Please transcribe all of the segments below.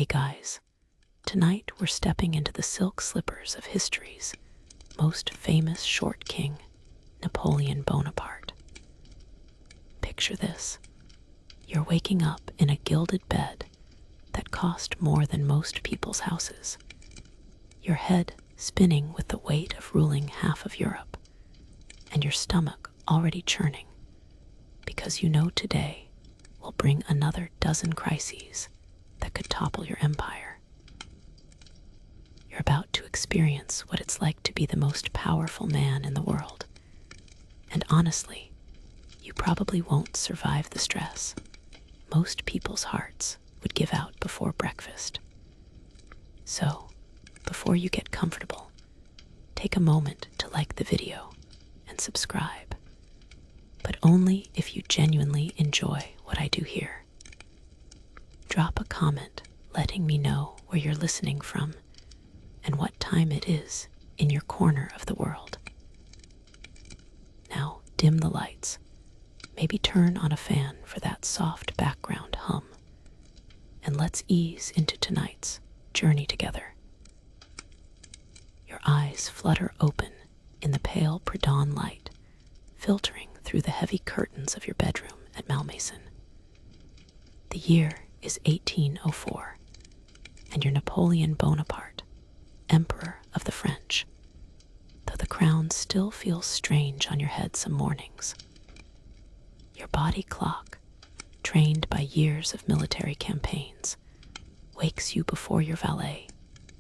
Hey guys, tonight we're stepping into the silk slippers of history's most famous short king, Napoleon Bonaparte. Picture this. You're waking up in a gilded bed that cost more than most people's houses, your head spinning with the weight of ruling half of Europe, and your stomach already churning, because you know today will bring another dozen crises that could topple your empire. You're about to experience what it's like to be the most powerful man in the world. And honestly, you probably won't survive the stress. Most people's hearts would give out before breakfast. So, before you get comfortable, take a moment to like the video and subscribe. But only if you genuinely enjoy what I do here. Drop a comment letting me know where you're listening from and what time it is in your corner of the world. Now dim the lights. Maybe turn on a fan for that soft background hum. And let's ease into tonight's journey together. Your eyes flutter open in the pale pre-dawn light, filtering through the heavy curtains of your bedroom at Malmaison. The year is 1804, and you're Napoleon Bonaparte, Emperor of the French, though the crown still feels strange on your head some mornings. Your body clock, trained by years of military campaigns, wakes you before your valet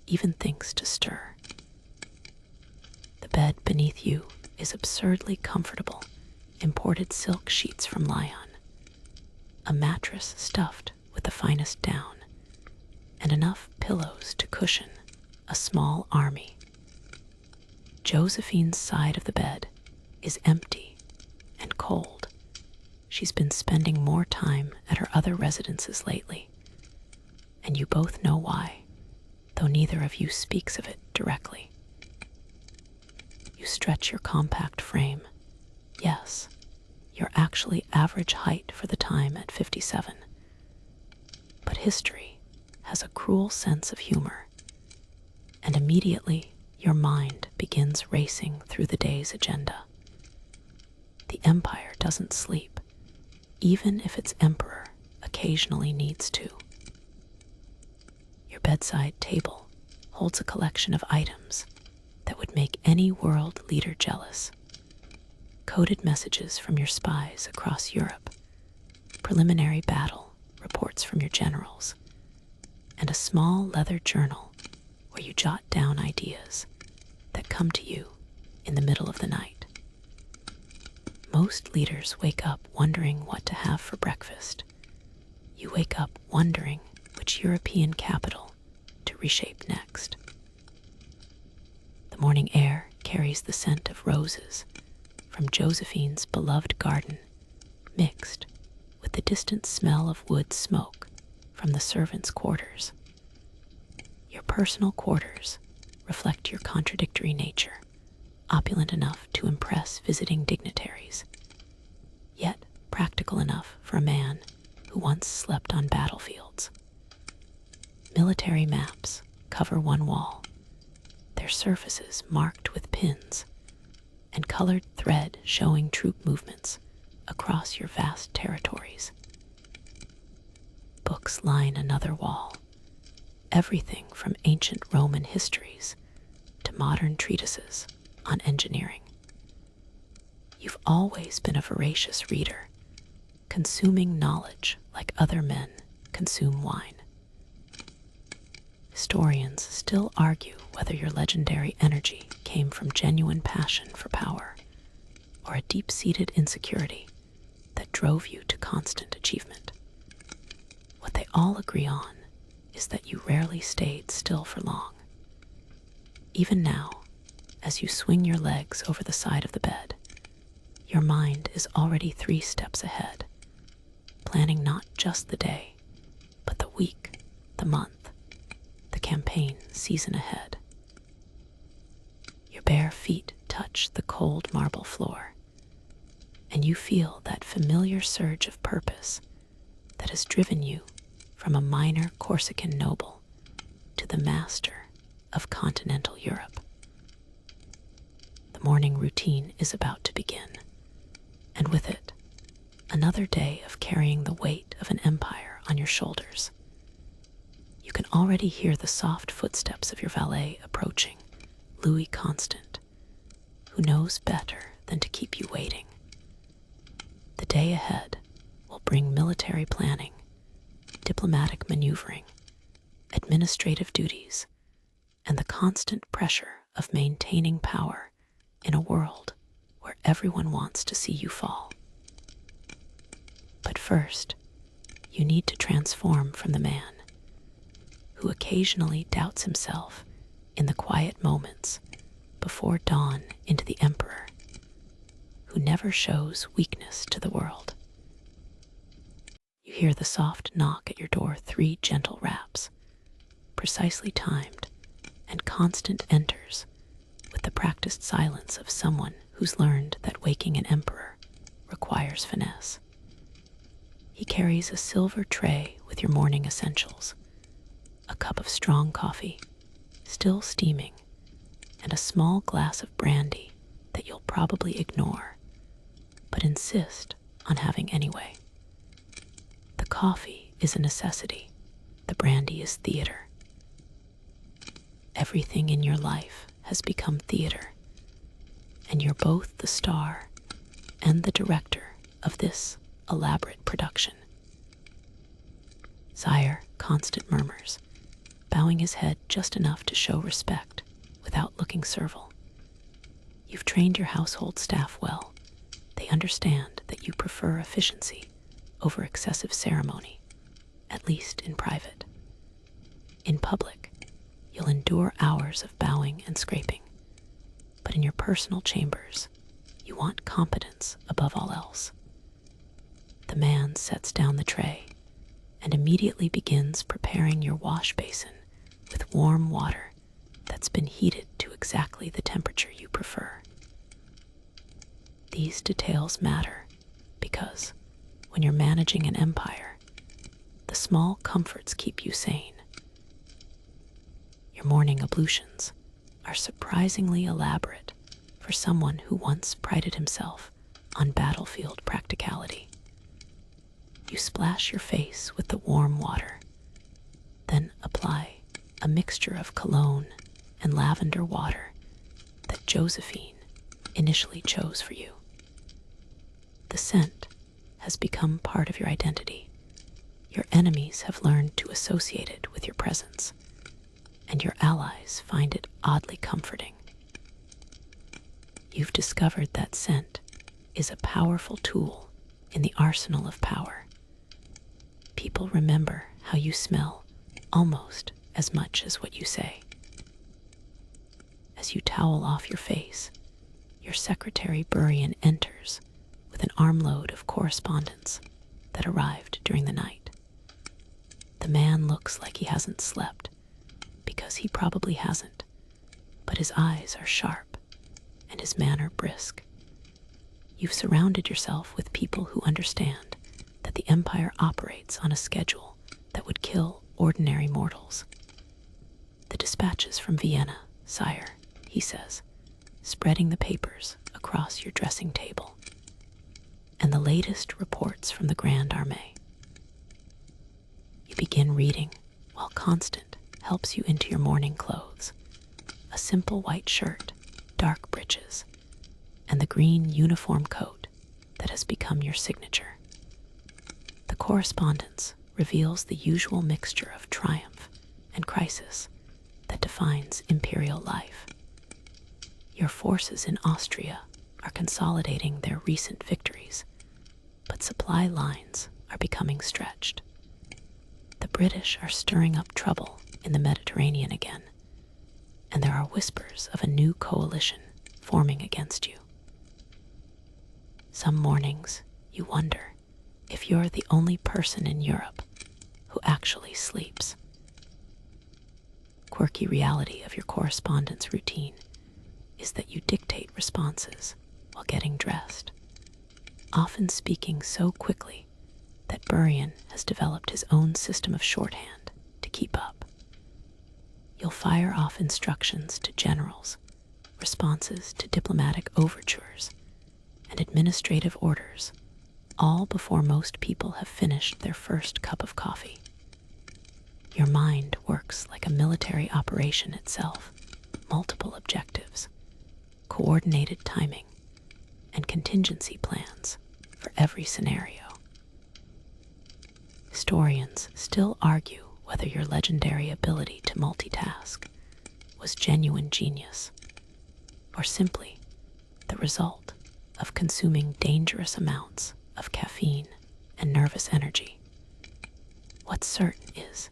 even thinks to stir. The bed beneath you is absurdly comfortable, imported silk sheets from Lyon, a mattress stuffed with the finest down, and enough pillows to cushion a small army. Josephine's side of the bed is empty and cold. She's been spending more time at her other residences lately, and you both know why, though neither of you speaks of it directly. You stretch your compact frame. Yes, you're actually average height for the time at 57. But history has a cruel sense of humor, and immediately your mind begins racing through the day's agenda. The empire doesn't sleep, even if its emperor occasionally needs to. Your bedside table holds a collection of items that would make any world leader jealous. Coded messages from your spies across Europe, preliminary battle reports from your generals, and a small leather journal where you jot down ideas that come to you in the middle of the night. Most leaders wake up wondering what to have for breakfast. You wake up wondering which European capital to reshape next. The morning air carries the scent of roses from Josephine's beloved garden, mixed with the distant smell of wood smoke from the servants' quarters. Your personal quarters reflect your contradictory nature, opulent enough to impress visiting dignitaries, yet practical enough for a man who once slept on battlefields. Military maps cover one wall, their surfaces marked with pins, and colored thread showing troop movements across your vast territories. Books line another wall, everything from ancient Roman histories to modern treatises on engineering. You've always been a voracious reader, consuming knowledge like other men consume wine. Historians still argue whether your legendary energy came from genuine passion for power or a deep-seated insecurity that drove you to constant achievement. What they all agree on is that you rarely stayed still for long. Even now, as you swing your legs over the side of the bed, your mind is already 3 steps ahead, planning not just the day, but the week, the month, the campaign season ahead. Your bare feet touch the cold marble floor, and you feel that familiar surge of purpose that has driven you from a minor Corsican noble to the master of continental Europe. The morning routine is about to begin, and with it, another day of carrying the weight of an empire on your shoulders. You can already hear the soft footsteps of your valet approaching, Louis Constant, who knows better than to keep you waiting. The day ahead will bring military planning, diplomatic maneuvering, administrative duties, and the constant pressure of maintaining power in a world where everyone wants to see you fall. But first, you need to transform from the man who occasionally doubts himself in the quiet moments before dawn into the emperor who never shows weakness to the world. You hear the soft knock at your door, 3 gentle raps, precisely timed, and Constant enters with the practiced silence of someone who's learned that waking an emperor requires finesse. He carries a silver tray with your morning essentials, a cup of strong coffee, still steaming, and a small glass of brandy that you'll probably ignore, but insist on having anyway. The coffee is a necessity, the brandy is theater. Everything in your life has become theater, and you're both the star and the director of this elaborate production. Sire, Constant murmurs, bowing his head just enough to show respect without looking servile. You've trained your household staff well. They understand that you prefer efficiency over excessive ceremony, at least in private. In public, you'll endure hours of bowing and scraping, but in your personal chambers, you want competence above all else. The man sets down the tray and immediately begins preparing your wash basin with warm water that's been heated to exactly the temperature you prefer. These details matter because when you're managing an empire, the small comforts keep you sane. Your morning ablutions are surprisingly elaborate for someone who once prided himself on battlefield practicality. You splash your face with the warm water, then apply a mixture of cologne and lavender water that Josephine initially chose for you. The scent has become part of your identity. Your enemies have learned to associate it with your presence, and your allies find it oddly comforting. You've discovered that scent is a powerful tool in the arsenal of power. People remember how you smell almost as much as what you say. As you towel off your face, your secretary Burian enters with an armload of correspondence that arrived during the night. The man looks like he hasn't slept, because he probably hasn't, but his eyes are sharp and his manner brisk. You've surrounded yourself with people who understand that the empire operates on a schedule that would kill ordinary mortals. The dispatches from Vienna, sire, he says, spreading the papers across your dressing table, and the latest reports from the Grand Armée. You begin reading while Constant helps you into your morning clothes, a simple white shirt, dark breeches, and the green uniform coat that has become your signature. The correspondence reveals the usual mixture of triumph and crisis that defines imperial life. Your forces in Austria are consolidating their recent victories, but supply lines are becoming stretched. The British are stirring up trouble in the Mediterranean again, and there are whispers of a new coalition forming against you. Some mornings, you wonder if you're the only person in Europe who actually sleeps. Quirky reality of your correspondence routine is that you dictate responses while getting dressed, often speaking so quickly that Burian has developed his own system of shorthand to keep up. You'll fire off instructions to generals, responses to diplomatic overtures, and administrative orders, all before most people have finished their first cup of coffee. Your mind works like a military operation itself, multiple objectives, coordinated timing, and contingency plans for every scenario. Historians still argue whether your legendary ability to multitask was genuine genius, or simply the result of consuming dangerous amounts of caffeine and nervous energy. What's certain is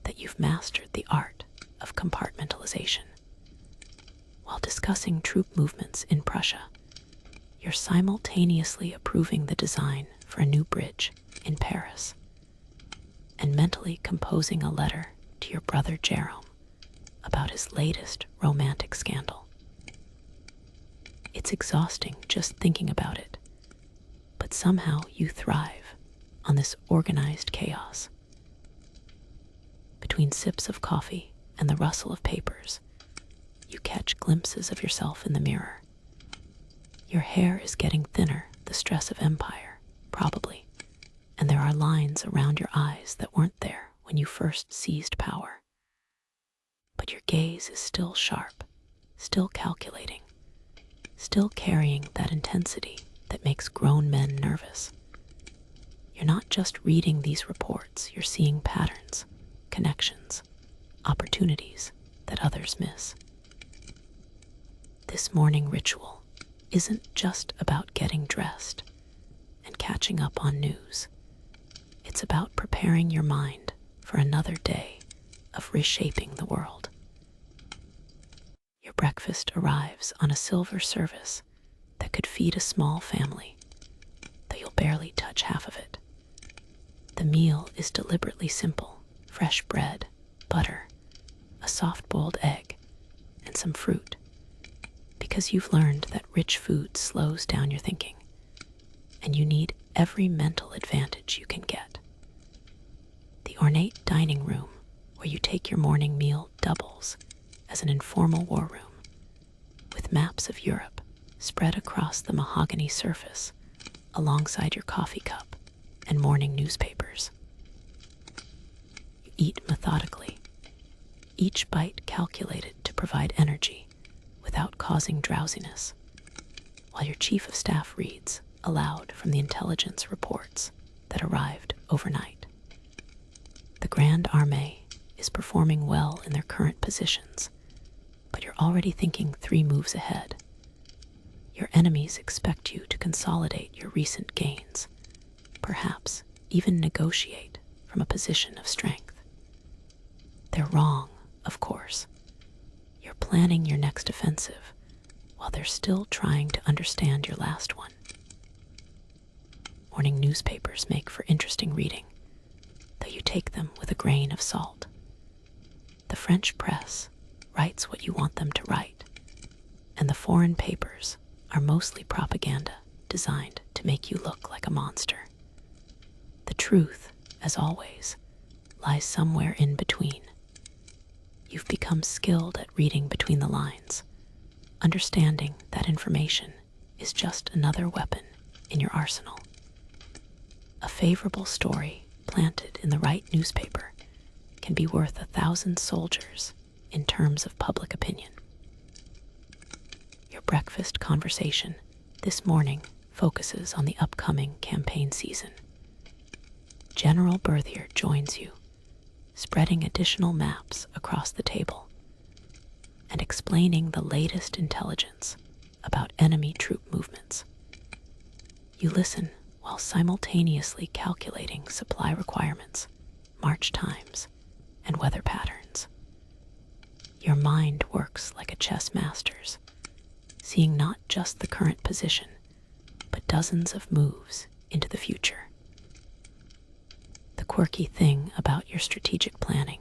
that you've mastered the art of compartmentalization. While discussing troop movements in Prussia, you're simultaneously approving the design for a new bridge in Paris and mentally composing a letter to your brother Jerome about his latest romantic scandal. It's exhausting just thinking about it, but somehow you thrive on this organized chaos. Between sips of coffee and the rustle of papers, you catch glimpses of yourself in the mirror. Your hair is getting thinner, the stress of empire, probably, and there are lines around your eyes that weren't there when you first seized power. But your gaze is still sharp, still calculating, still carrying that intensity that makes grown men nervous. You're not just reading these reports, you're seeing patterns, connections, opportunities that others miss. This morning ritual isn't just about getting dressed and catching up on news. It's about preparing your mind for another day of reshaping the world. Your breakfast arrives on a silver service that could feed a small family, though you'll barely touch half of it. The meal is deliberately simple: fresh bread, butter, a soft-boiled egg, and some fruit, because you've learned that rich food slows down your thinking, and you need every mental advantage you can get. The ornate dining room where you take your morning meal doubles as an informal war room, with maps of Europe spread across the mahogany surface alongside your coffee cup and morning newspapers. You eat methodically, each bite calculated to provide energy without causing drowsiness, while your chief of staff reads aloud from the intelligence reports that arrived overnight. The Grande Armée is performing well in their current positions, but you're already thinking 3 moves ahead. Your enemies expect you to consolidate your recent gains, perhaps even negotiate from a position of strength. They're wrong, of course. You're planning your next offensive while they're still trying to understand your last one. Morning newspapers make for interesting reading, though you take them with a grain of salt. The French press writes what you want them to write, and the foreign papers are mostly propaganda designed to make you look like a monster. The truth, as always, lies somewhere in between. You've become skilled at reading between the lines, understanding that information is just another weapon in your arsenal. A favorable story planted in the right newspaper can be worth 1,000 soldiers in terms of public opinion. Your breakfast conversation this morning focuses on the upcoming campaign season. General Berthier joins you, spreading additional maps across the table and explaining the latest intelligence about enemy troop movements. You listen while simultaneously calculating supply requirements, march times, and weather patterns. Your mind works like a chess master's, seeing not just the current position, but dozens of moves into the future. The quirky thing about your strategic planning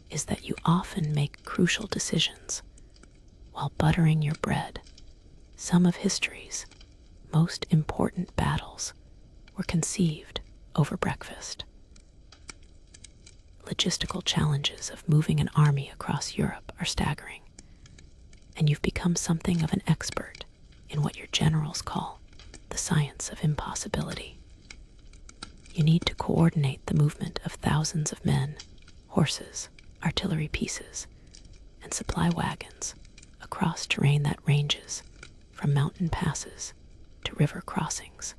is that you often make crucial decisions while buttering your bread. Some of history's most important battles were conceived over breakfast. Logistical challenges of moving an army across Europe are staggering, and you've become something of an expert in what your generals call the science of impossibility. You need to coordinate the movement of thousands of men, horses, artillery pieces, and supply wagons across terrain that ranges from mountain passes to river crossings.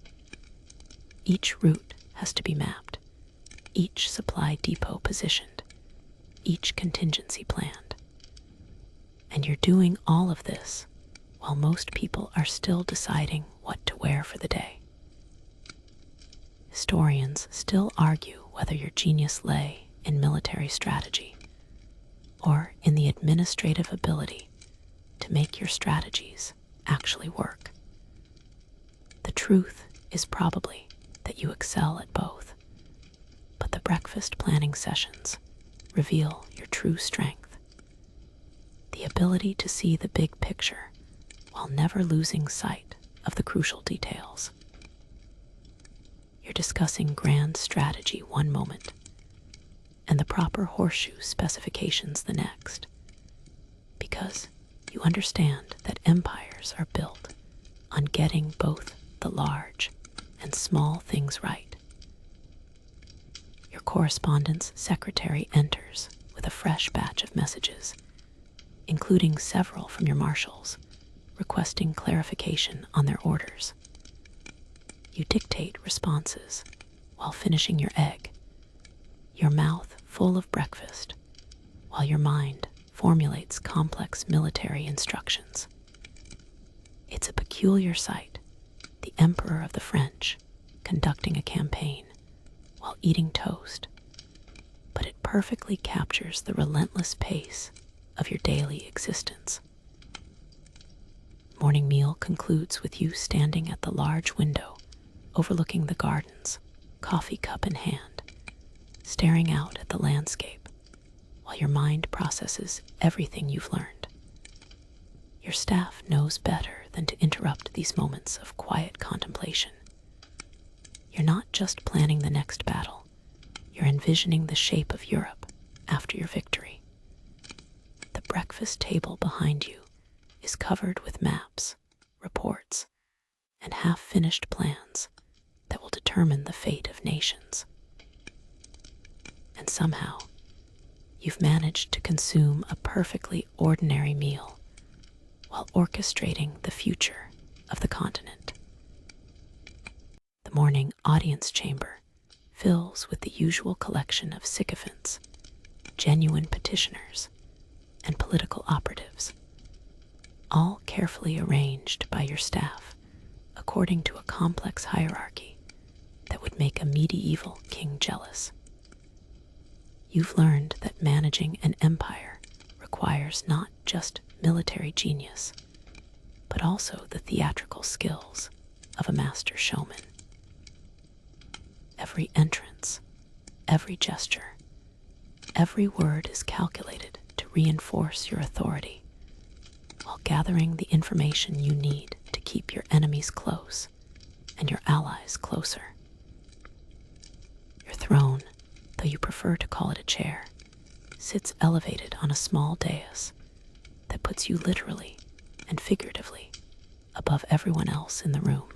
Each route has to be mapped, each supply depot positioned, each contingency planned. And you're doing all of this while most people are still deciding what to wear for the day. Historians still argue whether your genius lay in military strategy or in the administrative ability to make your strategies actually work. The truth is probably that you excel at both, but the breakfast planning sessions reveal your true strength, the ability to see the big picture while never losing sight of the crucial details. You're discussing grand strategy one moment and the proper horseshoe specifications the next, because you understand that empires are built on getting both the large and small things right. Your correspondence secretary enters with a fresh batch of messages, including several from your marshals, requesting clarification on their orders. You dictate responses while finishing your egg, your mouth full of breakfast, while your mind formulates complex military instructions. It's a peculiar sight, the Emperor of the French conducting a campaign while eating toast, but it perfectly captures the relentless pace of your daily existence. Morning meal concludes with you standing at the large window overlooking the gardens, coffee cup in hand, staring out at the landscape while your mind processes everything you've learned. Your staff knows better than to interrupt these moments of quiet contemplation. You're not just planning the next battle, you're envisioning the shape of Europe after your victory. The breakfast table behind you is covered with maps, reports, and half-finished plans that will determine the fate of nations. And somehow, you've managed to consume a perfectly ordinary meal while orchestrating the future of the continent. The morning audience chamber fills with the usual collection of sycophants, genuine petitioners, and political operatives, all carefully arranged by your staff according to a complex hierarchy that would make a medieval king jealous. You've learned that managing an empire requires not just military genius, but also the theatrical skills of a master showman. Every entrance, every gesture, every word is calculated to reinforce your authority, while gathering the information you need to keep your enemies close and your allies closer. Your throne, though you prefer to call it a chair, sits elevated on a small dais that puts you literally and figuratively above everyone else in the room.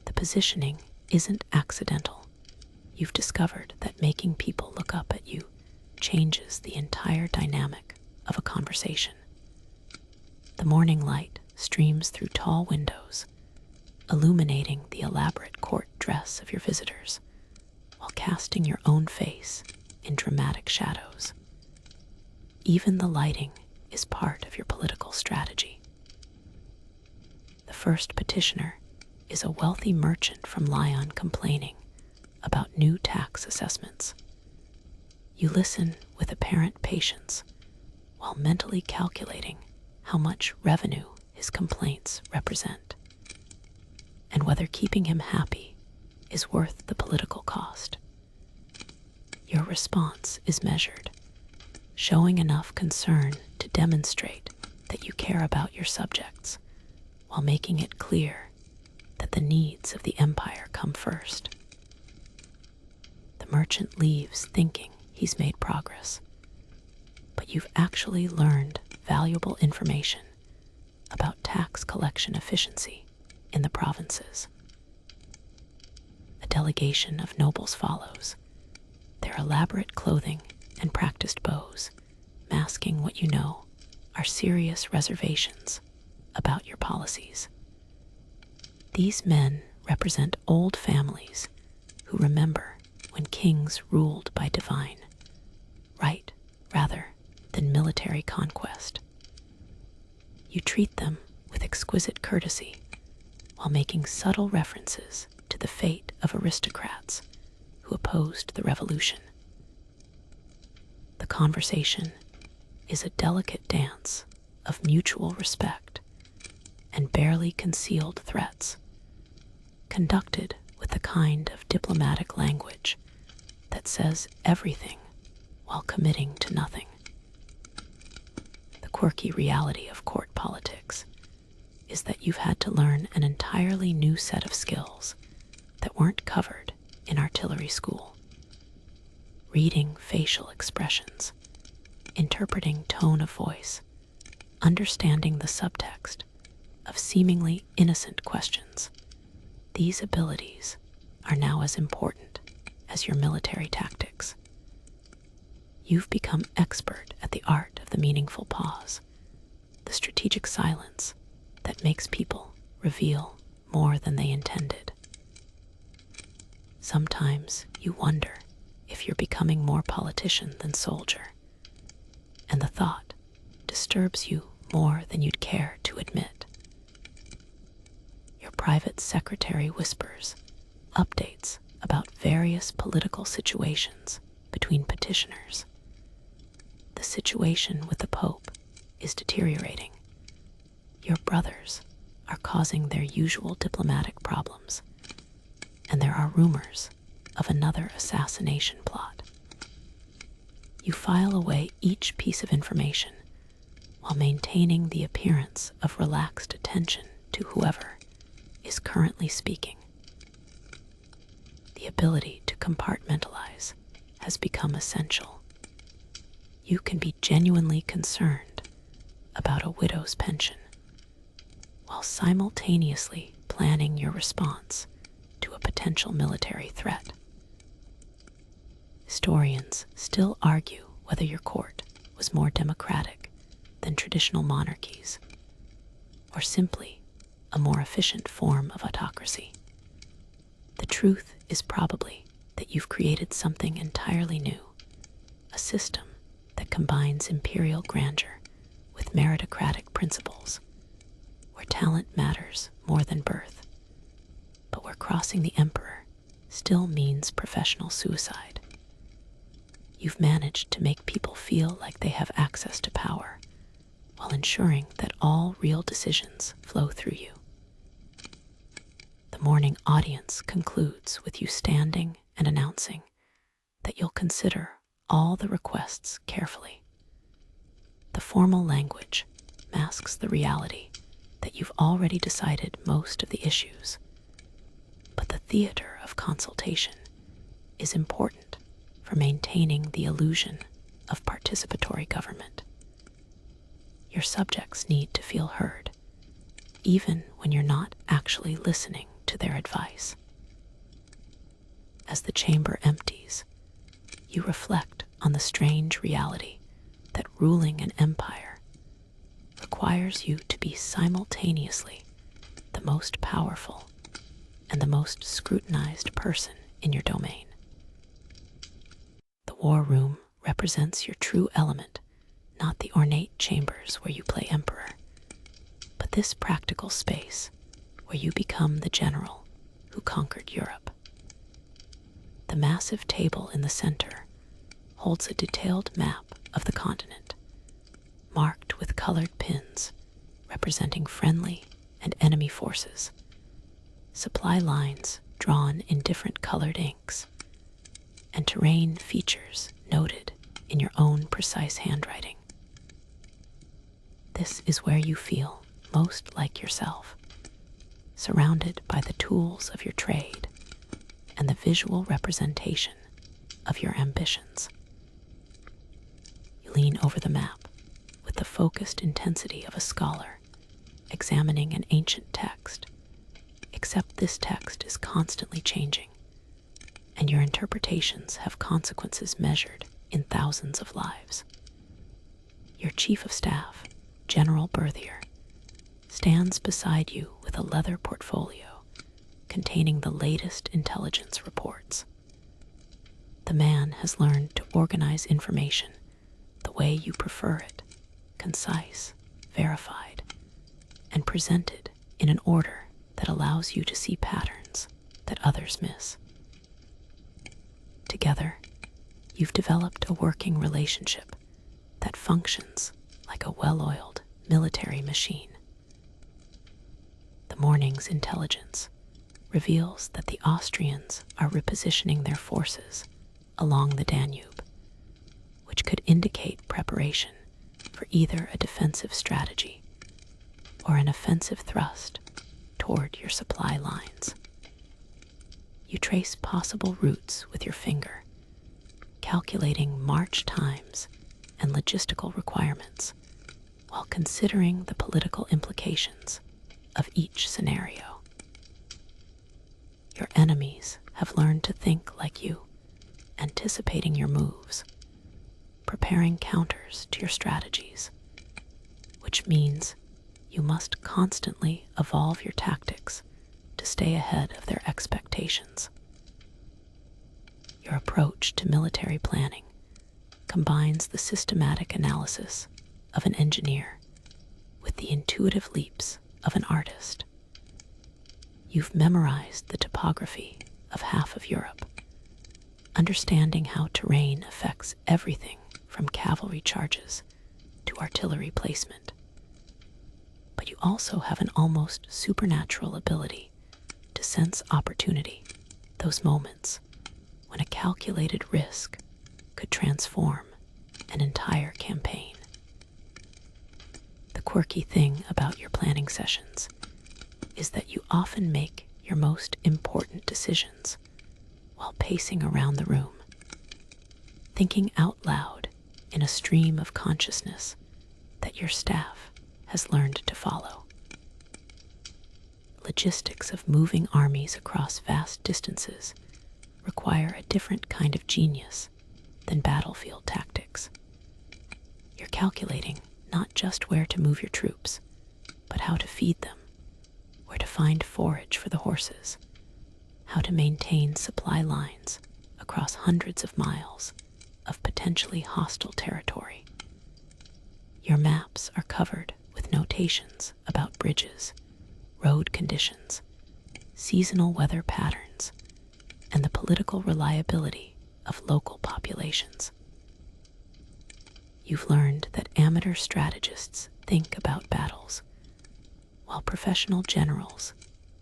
The positioning isn't accidental. You've discovered that making people look up at you changes the entire dynamic of a conversation. The morning light streams through tall windows, illuminating the elaborate court dress of your visitors, while casting your own face in dramatic shadows. Even the lighting is part of your political strategy. The first petitioner is a wealthy merchant from Lyon complaining about new tax assessments. You listen with apparent patience while mentally calculating how much revenue his complaints represent, and whether keeping him happy is worth the political cost. Your response is measured, showing enough concern to demonstrate that you care about your subjects, while making it clear that the needs of the empire come first. The merchant leaves thinking he's made progress, but you've actually learned valuable information about tax collection efficiency in the provinces. A delegation of nobles follows, their elaborate clothing and practiced bows masking what you know are serious reservations about your policies. These men represent old families who remember when kings ruled by divine right rather than military conquest. You treat them with exquisite courtesy while making subtle references to the fate of aristocrats who opposed the revolution. The conversation is a delicate dance of mutual respect and barely concealed threats, conducted with the kind of diplomatic language that says everything while committing to nothing. The quirky reality of court politics is that you've had to learn an entirely new set of skills that weren't covered in artillery school. Reading facial expressions, interpreting tone of voice, understanding the subtext of seemingly innocent questions. These abilities are now as important as your military tactics. You've become expert at the art of the meaningful pause, the strategic silence that makes people reveal more than they intended. Sometimes you wonder if you're becoming more politician than soldier, and the thought disturbs you more than you'd care to admit. Your private secretary whispers updates about various political situations between petitioners. The situation with the Pope is deteriorating. Your brothers are causing their usual diplomatic problems, and there are rumors of another assassination plot. You file away each piece of information while maintaining the appearance of relaxed attention to whoever is currently speaking. The ability to compartmentalize has become essential. You can be genuinely concerned about a widow's pension while simultaneously planning your response to a potential military threat. Historians still argue whether your court was more democratic than traditional monarchies, or simply a more efficient form of autocracy. The truth is probably that you've created something entirely new, a system that combines imperial grandeur with meritocratic principles, where talent matters more than birth, but where crossing the emperor still means professional suicide. You've managed to make people feel like they have access to power, while ensuring that all real decisions flow through you. The morning audience concludes with you standing and announcing that you'll consider all the requests carefully. The formal language masks the reality that you've already decided most of the issues, but the theater of consultation is important for maintaining the illusion of participatory government. Your subjects need to feel heard, even when you're not actually listening to their advice. As the chamber empties, you reflect on the strange reality that ruling an empire requires you to be simultaneously the most powerful and the most scrutinized person in your domain. The war room represents your true element, not the ornate chambers where you play emperor, but this practical space where you become the general who conquered Europe. The massive table in the center holds a detailed map of the continent, marked with colored pins representing friendly and enemy forces, supply lines drawn in different colored inks, and terrain features noted in your own precise handwriting. This is where you feel most like yourself, surrounded by the tools of your trade and the visual representation of your ambitions. You lean over the map with the focused intensity of a scholar examining an ancient text, except this text is constantly changing, and your interpretations have consequences measured in thousands of lives. Your chief of staff, General Berthier, stands beside you with a leather portfolio containing the latest intelligence reports. The man has learned to organize information the way you prefer it, concise, verified, and presented in an order that allows you to see patterns that others miss. Together, you've developed a working relationship that functions like a well-oiled military machine. The morning's intelligence reveals that the Austrians are repositioning their forces along the Danube, which could indicate preparation for either a defensive strategy or an offensive thrust toward your supply lines. You trace possible routes with your finger, calculating march times and logistical requirements while considering the political implications of each scenario. Your enemies have learned to think like you, anticipating your moves, preparing counters to your strategies, which means you must constantly evolve your tactics to stay ahead of their expectations. Your approach to military planning combines the systematic analysis of an engineer with the intuitive leaps of an artist. You've memorized the topography of half of Europe, understanding how terrain affects everything from cavalry charges to artillery placement. But you also have an almost supernatural ability to sense opportunity, those moments when a calculated risk could transform an entire campaign. The quirky thing about your planning sessions is that you often make your most important decisions while pacing around the room, thinking out loud in a stream of consciousness that your staff has learned to follow. Logistics of moving armies across vast distances require a different kind of genius than battlefield tactics. You're calculating not just where to move your troops, but how to feed them, where to find forage for the horses, how to maintain supply lines across hundreds of miles of potentially hostile territory. Your maps are covered with notations about bridges, road conditions, seasonal weather patterns, and the political reliability of local populations. You've learned that amateur strategists think about battles, while professional generals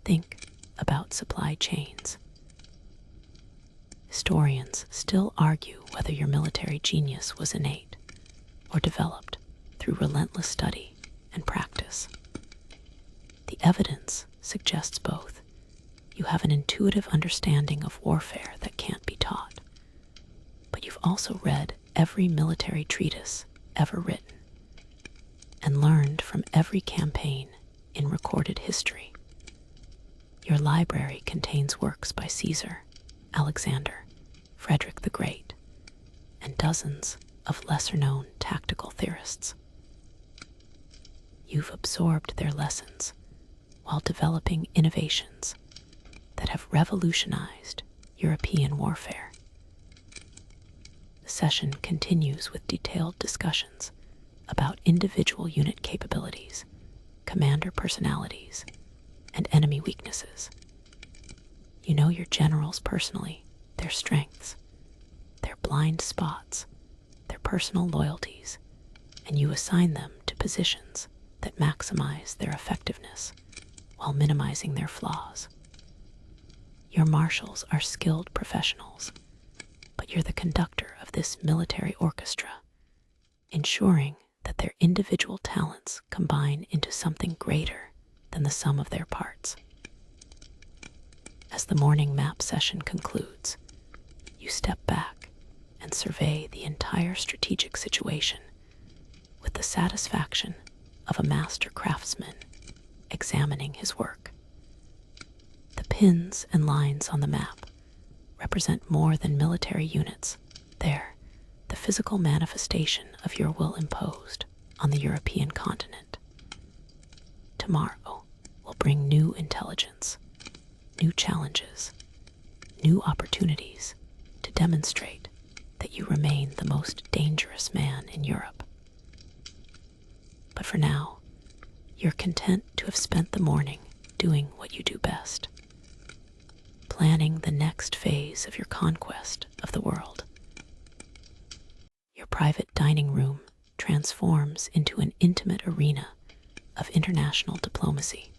think about supply chains. Historians still argue whether your military genius was innate or developed through relentless study and practice. The evidence suggests both. You have an intuitive understanding of warfare that can't be taught, but you've also read every military treatise ever written and learned from every campaign in recorded history. Your library contains works by Caesar, Alexander, Frederick the Great, and dozens of lesser-known tactical theorists. You've absorbed their lessons while developing innovations that have revolutionized European warfare. The session continues with detailed discussions about individual unit capabilities, commander personalities, and enemy weaknesses. You know your generals personally, their strengths, their blind spots, their personal loyalties, and you assign them to positions that maximize their effectiveness while minimizing their flaws. Your marshals are skilled professionals, but you're the conductor of this military orchestra, ensuring that their individual talents combine into something greater than the sum of their parts. As the morning map session concludes, you step back and survey the entire strategic situation with the satisfaction of a master craftsman examining his work. The pins and lines on the map represent more than military units. They're the physical manifestation of your will imposed on the European continent. Tomorrow will bring new intelligence, new challenges, new opportunities to demonstrate that you remain the most dangerous man in Europe. But for now, you're content to have spent the morning doing what you do best, planning the next phase of your conquest of the world. Your private dining room transforms into an intimate arena of international diplomacy,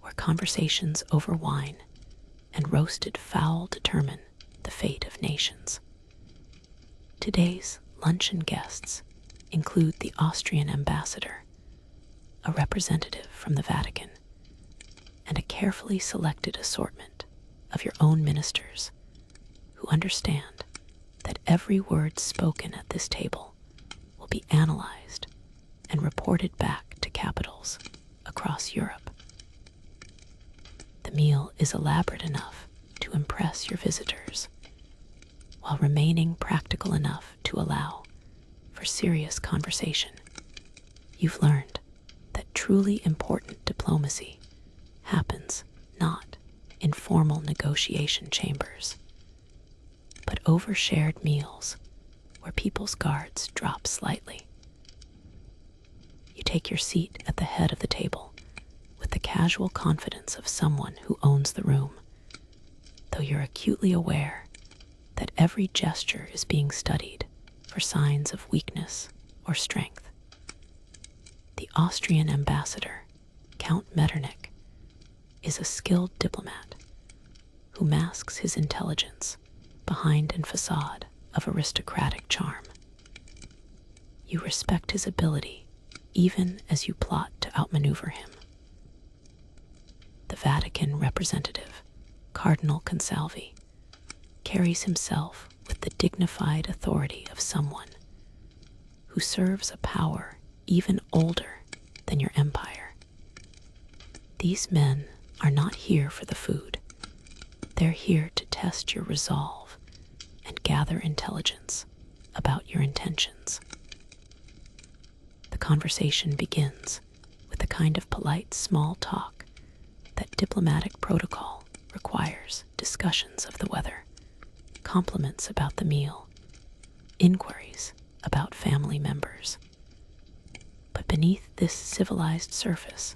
where conversations over wine and roasted fowl determine the fate of nations. Today's luncheon guests include the Austrian ambassador, a representative from the Vatican, and a carefully selected assortment of your own ministers who understand that every word spoken at this table will be analyzed and reported back to capitals across Europe. The meal is elaborate enough to impress your visitors, while remaining practical enough to allow for serious conversation. You've learned that truly important diplomacy happens not in formal negotiation chambers, but over shared meals where people's guards drop slightly. You take your seat at the head of the table with the casual confidence of someone who owns the room, though you're acutely aware that every gesture is being studied for signs of weakness or strength. The Austrian ambassador, Count Metternich, is a skilled diplomat who masks his intelligence behind a facade of aristocratic charm. You respect his ability even as you plot to outmaneuver him. The Vatican representative, Cardinal Consalvi, carries himself with the dignified authority of someone who serves a power even older than your empire. These men are not here for the food. They're here to test your resolve and gather intelligence about your intentions. The conversation begins with the kind of polite small talk that diplomatic protocol requires: discussions of the weather, compliments about the meal, inquiries about family members. But beneath this civilized surface,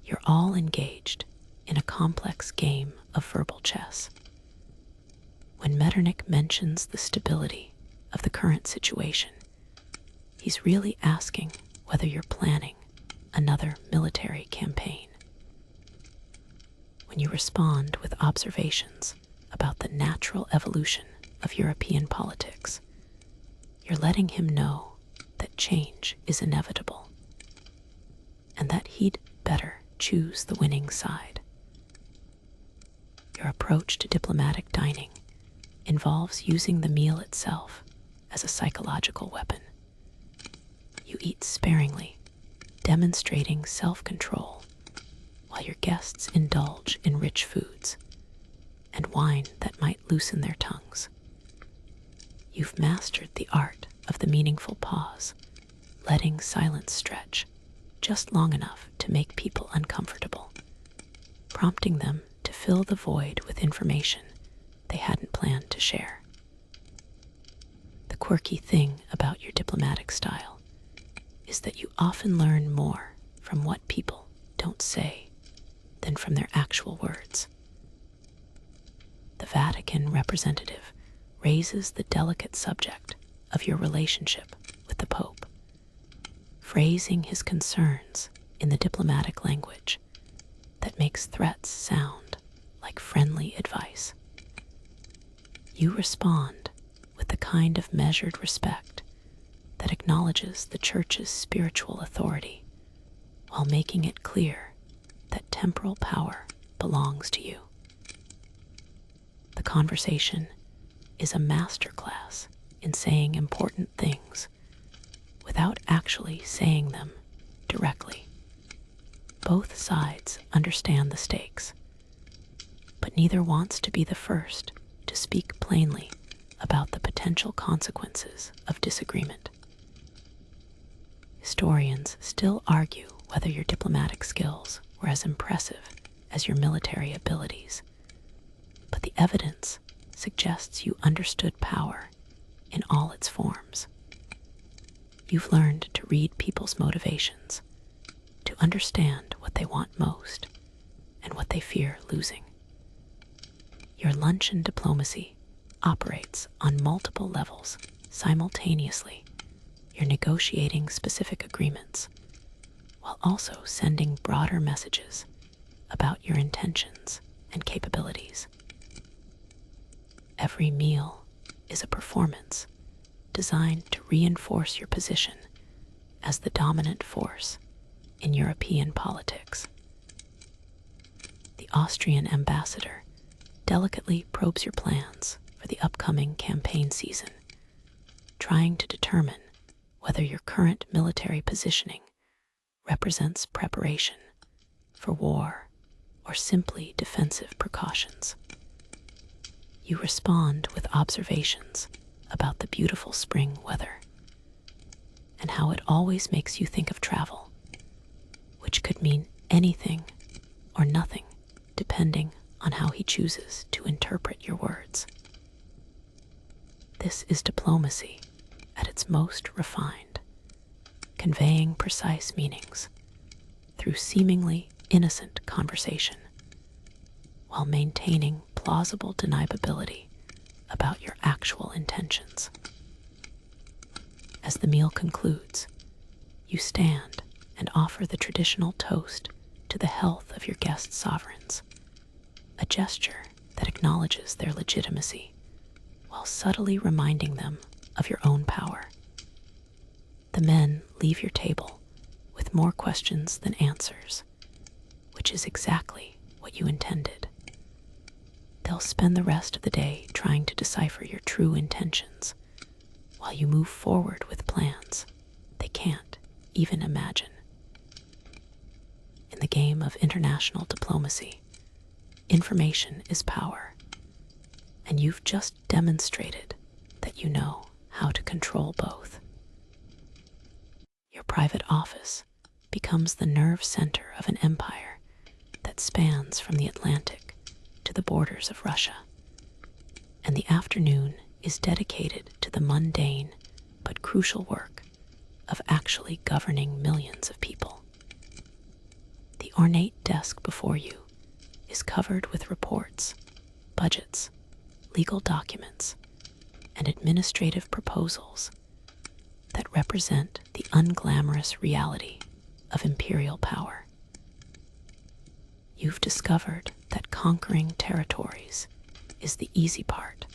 you're all engaged in a complex game of verbal chess. When Metternich mentions the stability of the current situation, he's really asking whether you're planning another military campaign. When you respond with observations about the natural evolution of European politics, you're letting him know that change is inevitable and that he'd better choose the winning side. Your approach to diplomatic dining involves using the meal itself as a psychological weapon. You eat sparingly, demonstrating self-control, while your guests indulge in rich foods and wine that might loosen their tongues. You've mastered the art of the meaningful pause, letting silence stretch just long enough to make people uncomfortable, prompting them to fill the void with information they hadn't planned to share. The quirky thing about your diplomatic style is that you often learn more from what people don't say than from their actual words. The Vatican representative raises the delicate subject of your relationship with the Pope, phrasing his concerns in the diplomatic language that makes threats sound like friendly advice. You respond with the kind of measured respect that acknowledges the Church's spiritual authority while making it clear that temporal power belongs to you. The conversation is a masterclass in saying important things without actually saying them directly. Both sides understand the stakes, but neither wants to be the first to speak plainly about the potential consequences of disagreement. Historians still argue whether your diplomatic skills were as impressive as your military abilities, but the evidence suggests you understood power in all its forms. You've learned to read people's motivations, to understand what they want most and what they fear losing. Your luncheon diplomacy operates on multiple levels simultaneously. You're negotiating specific agreements while also sending broader messages about your intentions and capabilities. Every meal is a performance designed to reinforce your position as the dominant force in European politics. The Austrian ambassador delicately probes your plans for the upcoming campaign season, trying to determine whether your current military positioning represents preparation for war or simply defensive precautions. You respond with observations about the beautiful spring weather and how it always makes you think of travel, which could mean anything or nothing depending on how he chooses to interpret your words. This is diplomacy at its most refined, conveying precise meanings through seemingly innocent conversation, while maintaining plausible deniability about your actual intentions. As the meal concludes, you stand and offer the traditional toast to the health of your guest sovereigns, a gesture that acknowledges their legitimacy while subtly reminding them of your own power. The men leave your table with more questions than answers, which is exactly what you intended. They'll spend the rest of the day trying to decipher your true intentions, while you move forward with plans they can't even imagine. In the game of international diplomacy, information is power, and you've just demonstrated that you know how to control both. Your private office becomes the nerve center of an empire that spans from the Atlantic to the borders of Russia, and the afternoon is dedicated to the mundane but crucial work of actually governing millions of people. The ornate desk before you is covered with reports, budgets, legal documents, and administrative proposals that represent the unglamorous reality of imperial power. You've discovered that conquering territories is the easy part.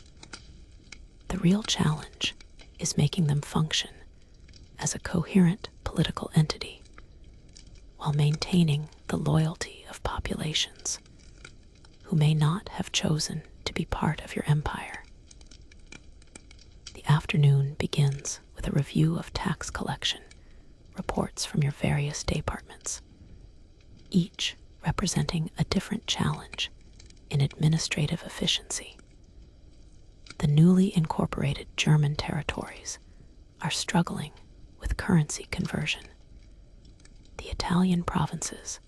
The real challenge is making them function as a coherent political entity while maintaining the loyalty of populations who may not have chosen to be part of your empire. The afternoon begins with a review of tax collection reports from your various departments, each representing a different challenge in administrative efficiency. The newly incorporated German territories are struggling with currency conversion. The Italian provinces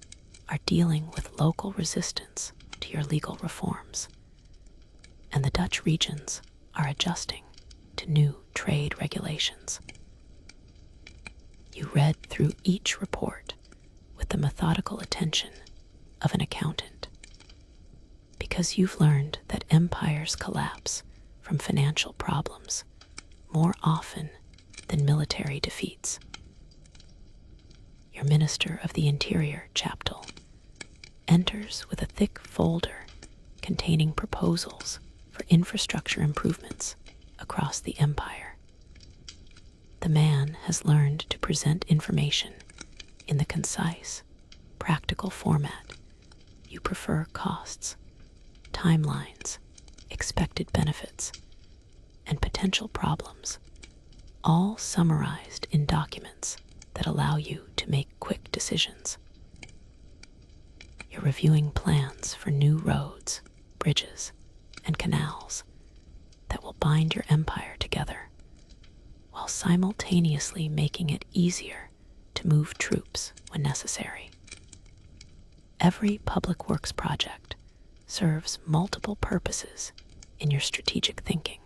are dealing with local resistance to your legal reforms, and the Dutch regions are adjusting to new trade regulations. You read through each report with the methodical attention of an accountant, because you've learned that empires collapse from financial problems more often than military defeats. Your Minister of the Interior, Chaptal, enters with a thick folder containing proposals for infrastructure improvements across the empire. The man has learned to present information in the concise, practical format you prefer: costs, timelines, expected benefits, and potential problems, all summarized in documents that allow you to make quick decisions. You're reviewing plans for new roads, bridges, and canals that will bind your empire together, while simultaneously making it easier to move troops when necessary. Every public works project serves multiple purposes in your strategic thinking.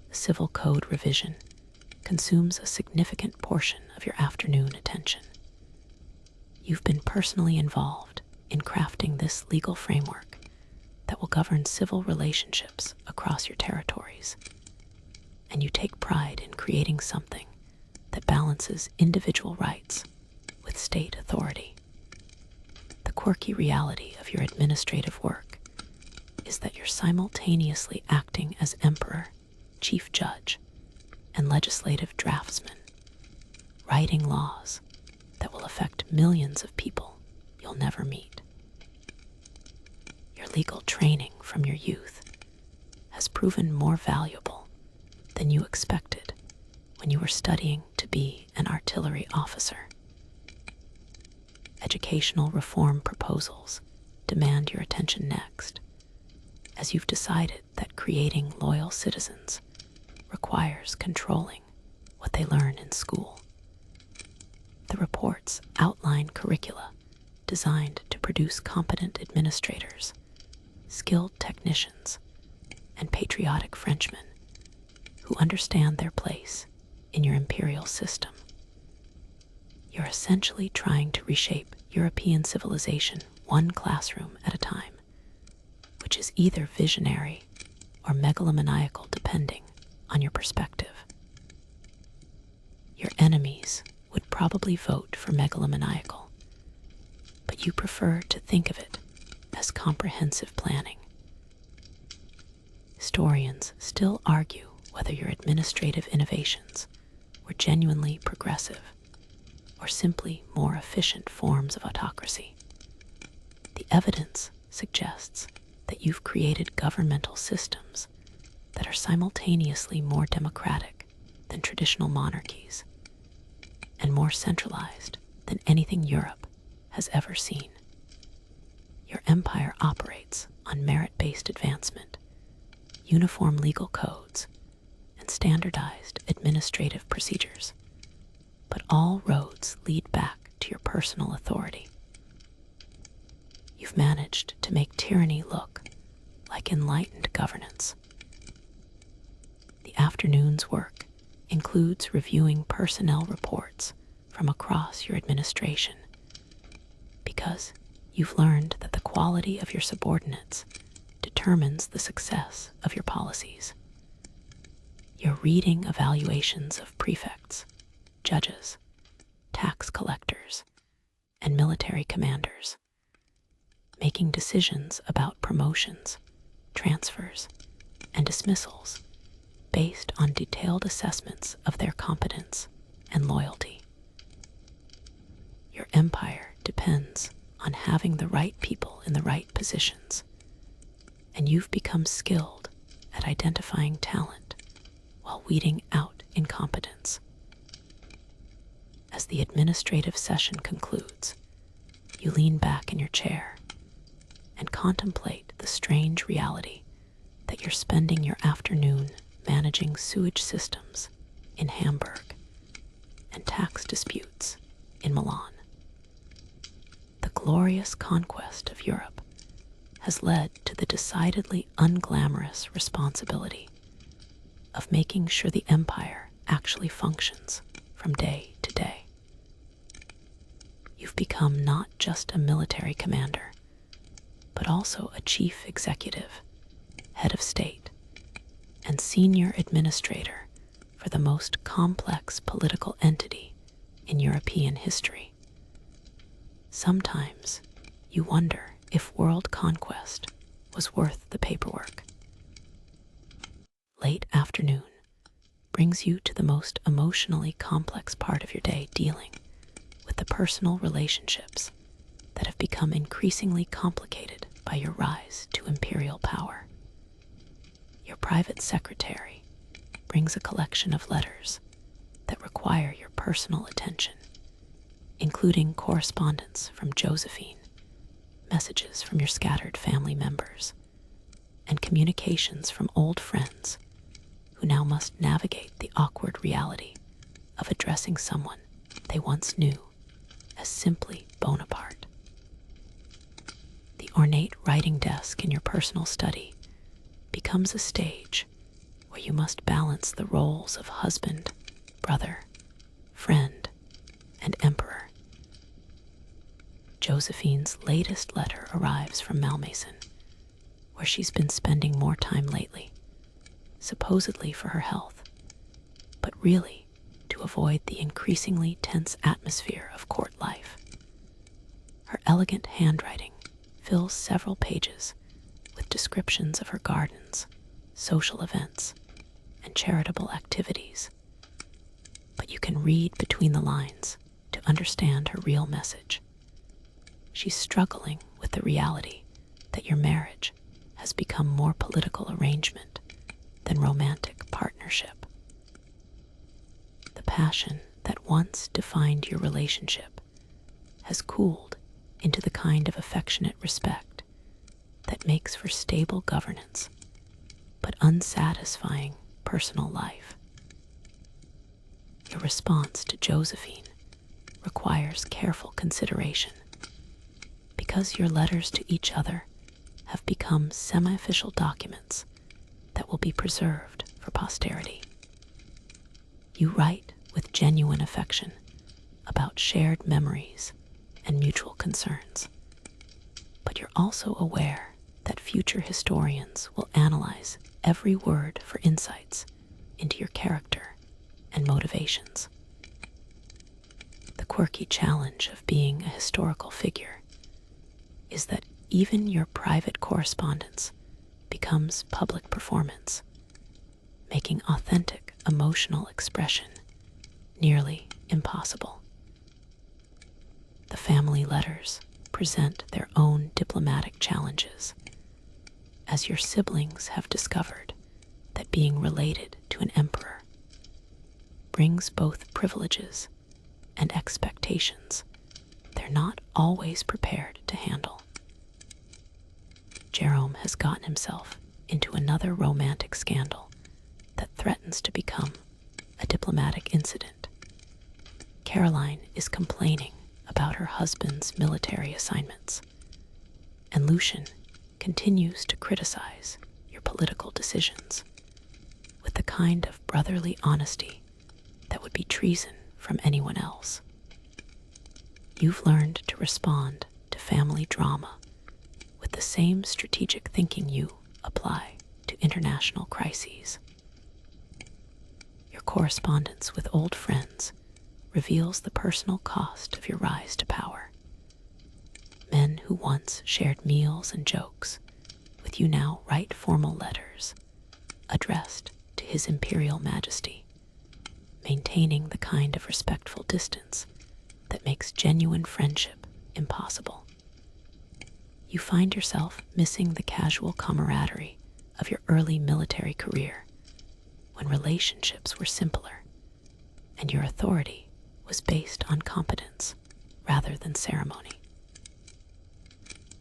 The civil code revision consumes a significant portion of your afternoon attention. You've been personally involved in crafting this legal framework that will govern civil relationships across your territories, and you take pride in creating something that balances individual rights with state authority. The quirky reality of your administrative work is that you're simultaneously acting as emperor, chief judge, and legislative draftsman, writing laws that will affect millions of people you'll never meet. Your legal training from your youth has proven more valuable than you expected when you were studying to be an artillery officer. Educational reform proposals demand your attention next, as you've decided that creating loyal citizens requires controlling what they learn in school. The reports outline curricula designed to produce competent administrators, skilled technicians, and patriotic Frenchmen who understand their place in your imperial system. You're essentially trying to reshape European civilization one classroom at a time, which is either visionary or megalomaniacal depending on your perspective. Your enemies would probably vote for megalomaniacal, but you prefer to think of it as comprehensive planning. Historians still argue whether your administrative innovations were genuinely progressive or simply more efficient forms of autocracy. The evidence suggests that you've created governmental systems that are simultaneously more democratic than traditional monarchies and more centralized than anything Europe has ever seen. Your empire operates on merit-based advancement, uniform legal codes, and standardized administrative procedures, but all roads lead back to your personal authority. You've managed to make tyranny look like enlightened governance. The afternoon's work includes reviewing personnel reports from across your administration, because you've learned that the quality of your subordinates determines the success of your policies. You're reading evaluations of prefects, judges, tax collectors, and military commanders, making decisions about promotions, transfers, and dismissals based on detailed assessments of their competence and loyalty. Your empire depends on having the right people in the right positions, and you've become skilled at identifying talent while weeding out incompetence. As the administrative session concludes, you lean back in your chair and contemplate the strange reality that you're spending your afternoon managing sewage systems in Hamburg and tax disputes in Milan. The glorious conquest of Europe has led to the decidedly unglamorous responsibility of making sure the empire actually functions from day to day. You've become not just a military commander, but also a chief executive, head of state, and senior administrator for the most complex political entity in European history. Sometimes you wonder if world conquest was worth the paperwork. Late afternoon brings you to the most emotionally complex part of your day, dealing with the personal relationships that have become increasingly complicated by your rise to imperial power. Your private secretary brings a collection of letters that require your personal attention, including correspondence from Josephine, messages from your scattered family members, and communications from old friends who now must navigate the awkward reality of addressing someone they once knew as simply Bonaparte. The ornate writing desk in your personal study becomes a stage where you must balance the roles of husband, brother, friend, and emperor. Josephine's latest letter arrives from Malmaison, where she's been spending more time lately, supposedly for her health, but really to avoid the increasingly tense atmosphere of court life. Her elegant handwriting fills several pages with descriptions of her gardens, social events, and charitable activities, but you can read between the lines to understand her real message. She's struggling with the reality that your marriage has become more political arrangement than romantic partnership. The passion that once defined your relationship has cooled into the kind of affectionate respect that makes for stable governance, but unsatisfying personal life. Your response to Josephine requires careful consideration, because your letters to each other have become semi-official documents that will be preserved for posterity. You write with genuine affection about shared memories and mutual concerns, but you're also aware that future historians will analyze every word for insights into your character and motivations. The quirky challenge of being a historical figure is that even your private correspondence becomes public performance, making authentic emotional expression nearly impossible. The family letters present their own diplomatic challenges, as your siblings have discovered that being related to an emperor brings both privileges and expectations they're not always prepared to handle. Jerome has gotten himself into another romantic scandal that threatens to become a diplomatic incident. Caroline is complaining about her husband's military assignments, and Lucian continues to criticize your political decisions with the kind of brotherly honesty that would be treason from anyone else. You've learned to respond to family drama with the same strategic thinking you apply to international crises. Your correspondence with old friends reveals the personal cost of your rise to power. Men who once shared meals and jokes with you now write formal letters addressed to His Imperial Majesty, maintaining the kind of respectful distance that makes genuine friendship impossible. You find yourself missing the casual camaraderie of your early military career, when relationships were simpler and your authority was based on competence rather than ceremony.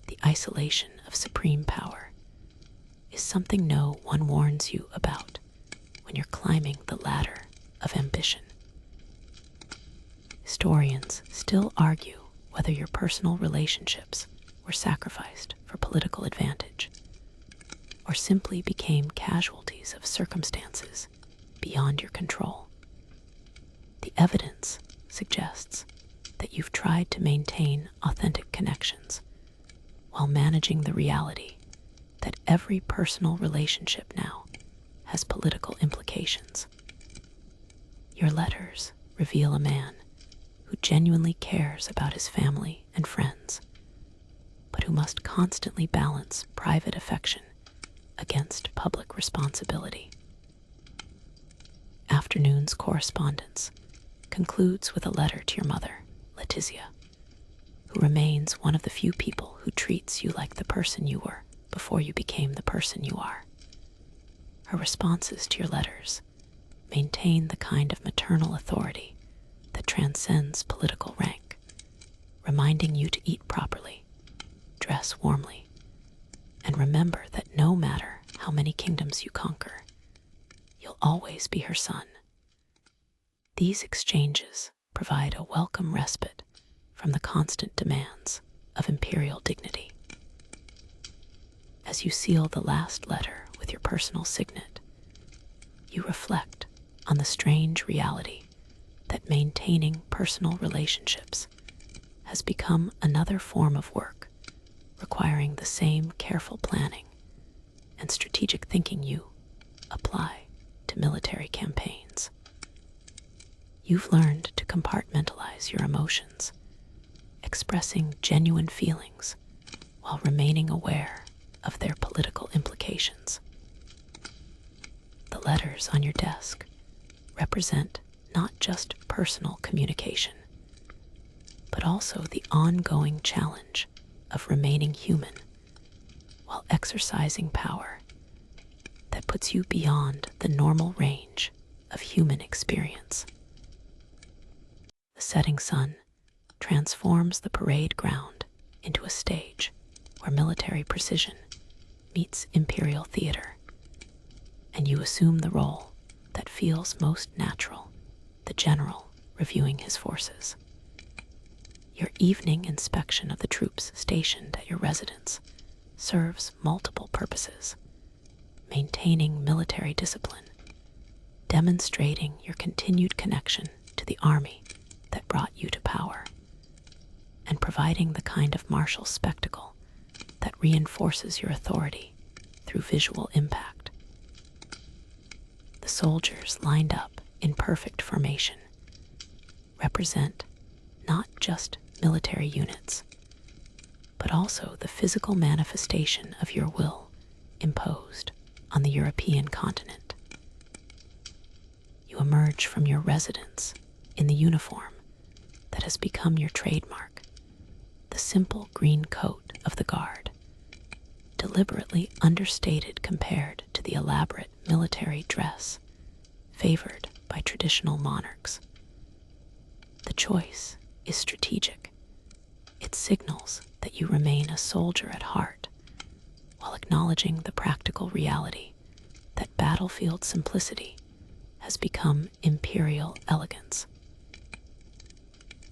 The isolation of supreme power is something no one warns you about when you're climbing the ladder of ambition. Historians still argue whether your personal relationships were sacrificed for political advantage, or simply became casualties of circumstances beyond your control. The evidence suggests that you've tried to maintain authentic connections while managing the reality that every personal relationship now has political implications. Your letters reveal a man who genuinely cares about his family and friends, but who must constantly balance private affection against public responsibility. Afternoon's correspondence concludes with a letter to your mother, Letizia, who remains one of the few people who treats you like the person you were before you became the person you are. Her responses to your letters maintain the kind of maternal authority that transcends political rank, reminding you to eat properly, dress warmly, and remember that no matter how many kingdoms you conquer, you'll always be her son. These exchanges provide a welcome respite from the constant demands of imperial dignity. As you seal the last letter with your personal signet, you reflect on the strange reality that maintaining personal relationships has become another form of work, requiring the same careful planning and strategic thinking you apply to military campaigns. You've learned to compartmentalize your emotions, expressing genuine feelings while remaining aware of their political implications. The letters on your desk represent not just personal communication, but also the ongoing challenge of remaining human while exercising power that puts you beyond the normal range of human experience. The setting sun transforms the parade ground into a stage where military precision meets imperial theater, and you assume the role that feels most natural, the general reviewing his forces. Your evening inspection of the troops stationed at your residence serves multiple purposes, maintaining military discipline, demonstrating your continued connection to the army that brought you to power, and providing the kind of martial spectacle that reinforces your authority through visual impact. The soldiers lined up in perfect formation represent not just military units, but also the physical manifestation of your will imposed on the European continent. You emerge from your residence in the uniform that has become your trademark, the simple green coat of the Guard, deliberately understated compared to the elaborate military dress favored by traditional monarchs. The choice is strategic. It signals that you remain a soldier at heart, while acknowledging the practical reality that battlefield simplicity has become imperial elegance.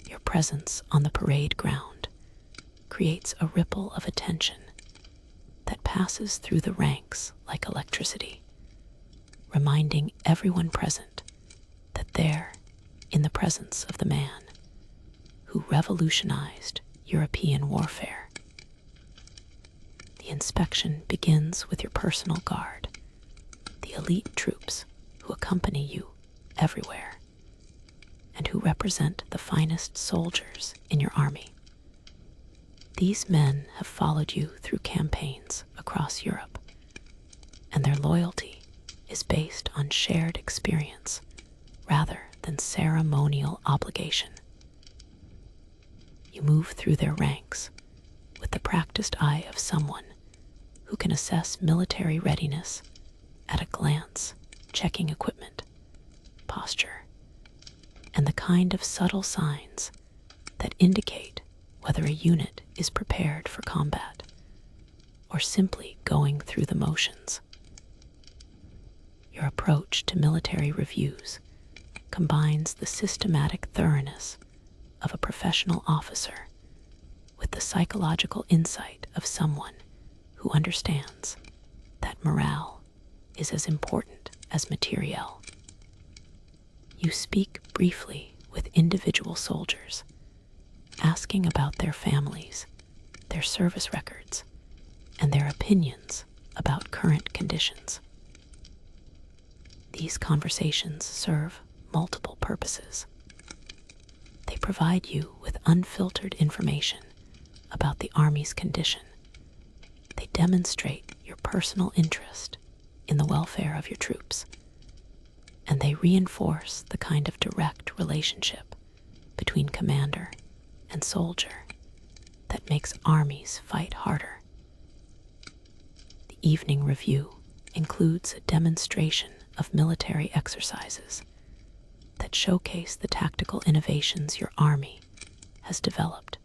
Your presence on the parade ground creates a ripple of attention that passes through the ranks like electricity, reminding everyone present that they're in the presence of the man who revolutionized European warfare. The inspection begins with your personal guard, the elite troops who accompany you everywhere and who represent the finest soldiers in your army. These men have followed you through campaigns across Europe, and their loyalty is based on shared experience rather than ceremonial obligation. You move through their ranks with the practiced eye of someone who can assess military readiness at a glance, checking equipment, posture, and the kind of subtle signs that indicate whether a unit is prepared for combat or simply going through the motions. Your approach to military reviews combines the systematic thoroughness of a professional officer with the psychological insight of someone who understands that morale is as important as materiel. You speak briefly with individual soldiers, asking about their families, their service records, and their opinions about current conditions. These conversations serve multiple purposes. They provide you with unfiltered information about the Army's condition. They demonstrate your personal interest in the welfare of your troops, and they reinforce the kind of direct relationship between commander and soldier that makes armies fight harder. The evening review includes a demonstration of military exercises that showcase the tactical innovations your army has developed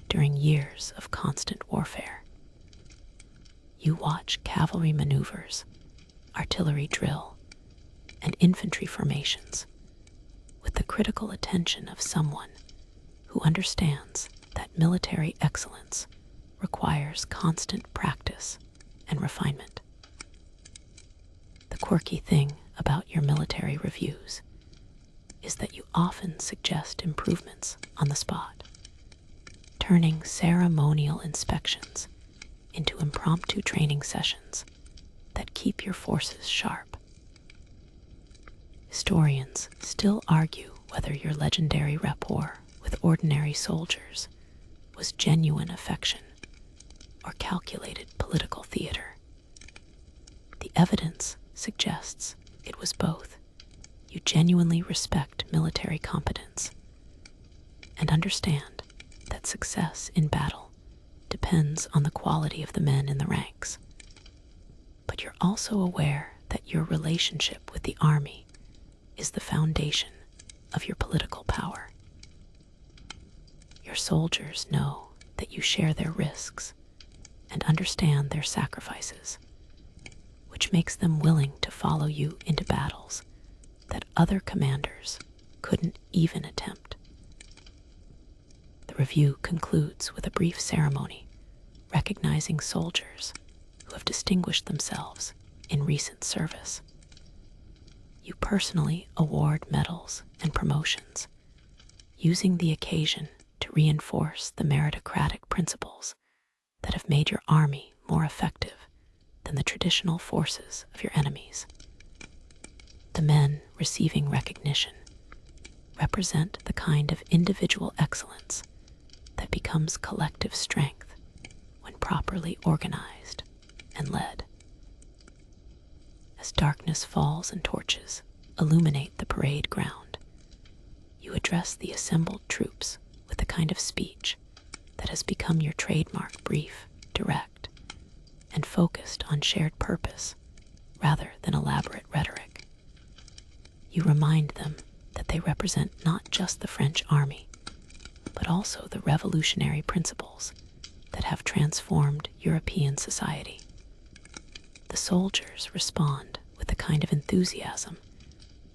during years of constant warfare. You watch cavalry maneuvers, artillery drill, and infantry formations with the critical attention of someone who understands that military excellence requires constant practice and refinement. The quirky thing about your military reviews is that you often suggest improvements on the spot, turning ceremonial inspections into impromptu training sessions that keep your forces sharp. Historians still argue whether your legendary rapport with ordinary soldiers was genuine affection or calculated political theater. The evidence suggests it was both. You genuinely respect military competence and understand that success in battle depends on the quality of the men in the ranks. But you're also aware that your relationship with the army is the foundation of your political power. Your soldiers know that you share their risks and understand their sacrifices, which makes them willing to follow you into battles that other commanders couldn't even attempt. The review concludes with a brief ceremony recognizing soldiers who have distinguished themselves in recent service. You personally award medals and promotions, using the occasion to reinforce the meritocratic principles that have made your army more effective than the traditional forces of your enemies. The men receiving recognition represent the kind of individual excellence that becomes collective strength when properly organized and led. As darkness falls and torches illuminate the parade ground, you address the assembled troops with the kind of speech that has become your trademark: brief, direct, and focused on shared purpose rather than elaborate rhetoric. You remind them that they represent not just the French army, but also the revolutionary principles that have transformed European society. The soldiers respond with the kind of enthusiasm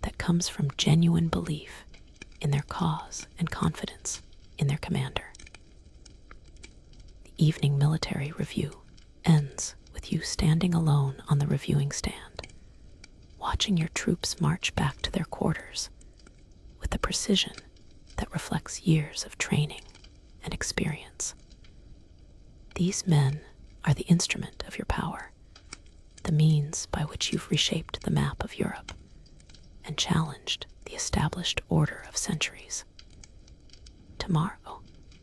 that comes from genuine belief in their cause and confidence in their commander. The evening military review ends with you standing alone on the reviewing stand, watching your troops march back to their quarters with a precision that reflects years of training and experience. These men are the instrument of your power, the means by which you've reshaped the map of Europe and challenged the established order of centuries. Tomorrow,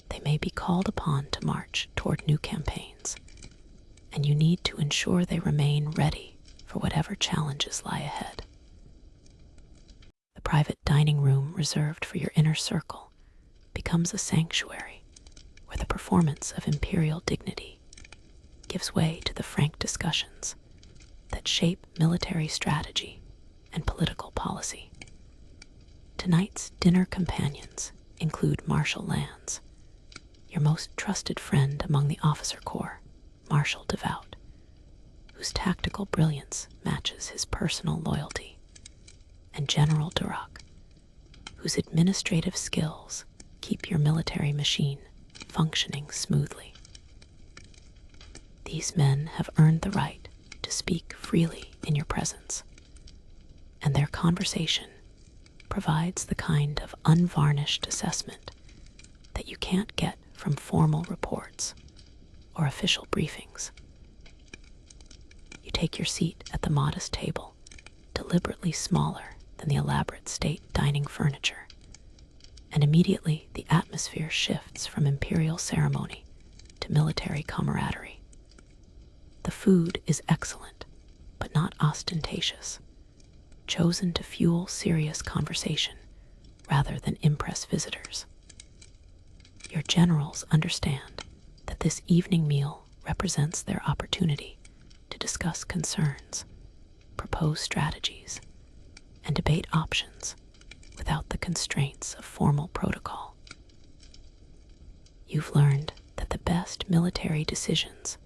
they may be called upon to march toward new campaigns, and you need to ensure they remain ready for whatever challenges lie ahead. The private dining room reserved for your inner circle becomes a sanctuary where the performance of imperial dignity gives way to the frank discussions that shape military strategy and political policy. Tonight's dinner companions include Marshal Lannes, your most trusted friend among the officer corps, Marshal Devout, whose tactical brilliance matches his personal loyalty, and General Duroc, whose administrative skills keep your military machine functioning smoothly. These men have earned the right to speak freely in your presence, and their conversation provides the kind of unvarnished assessment that you can't get from formal reports or official briefings. You take your seat at the modest table, deliberately smaller than the elaborate state dining furniture, and immediately the atmosphere shifts from imperial ceremony to military camaraderie. The food is excellent, but not ostentatious, chosen to fuel serious conversation rather than impress visitors. Your generals understand that this evening meal represents their opportunity to discuss concerns propose strategies and debate options without the constraints of formal protocol. You've learned that the best military decisions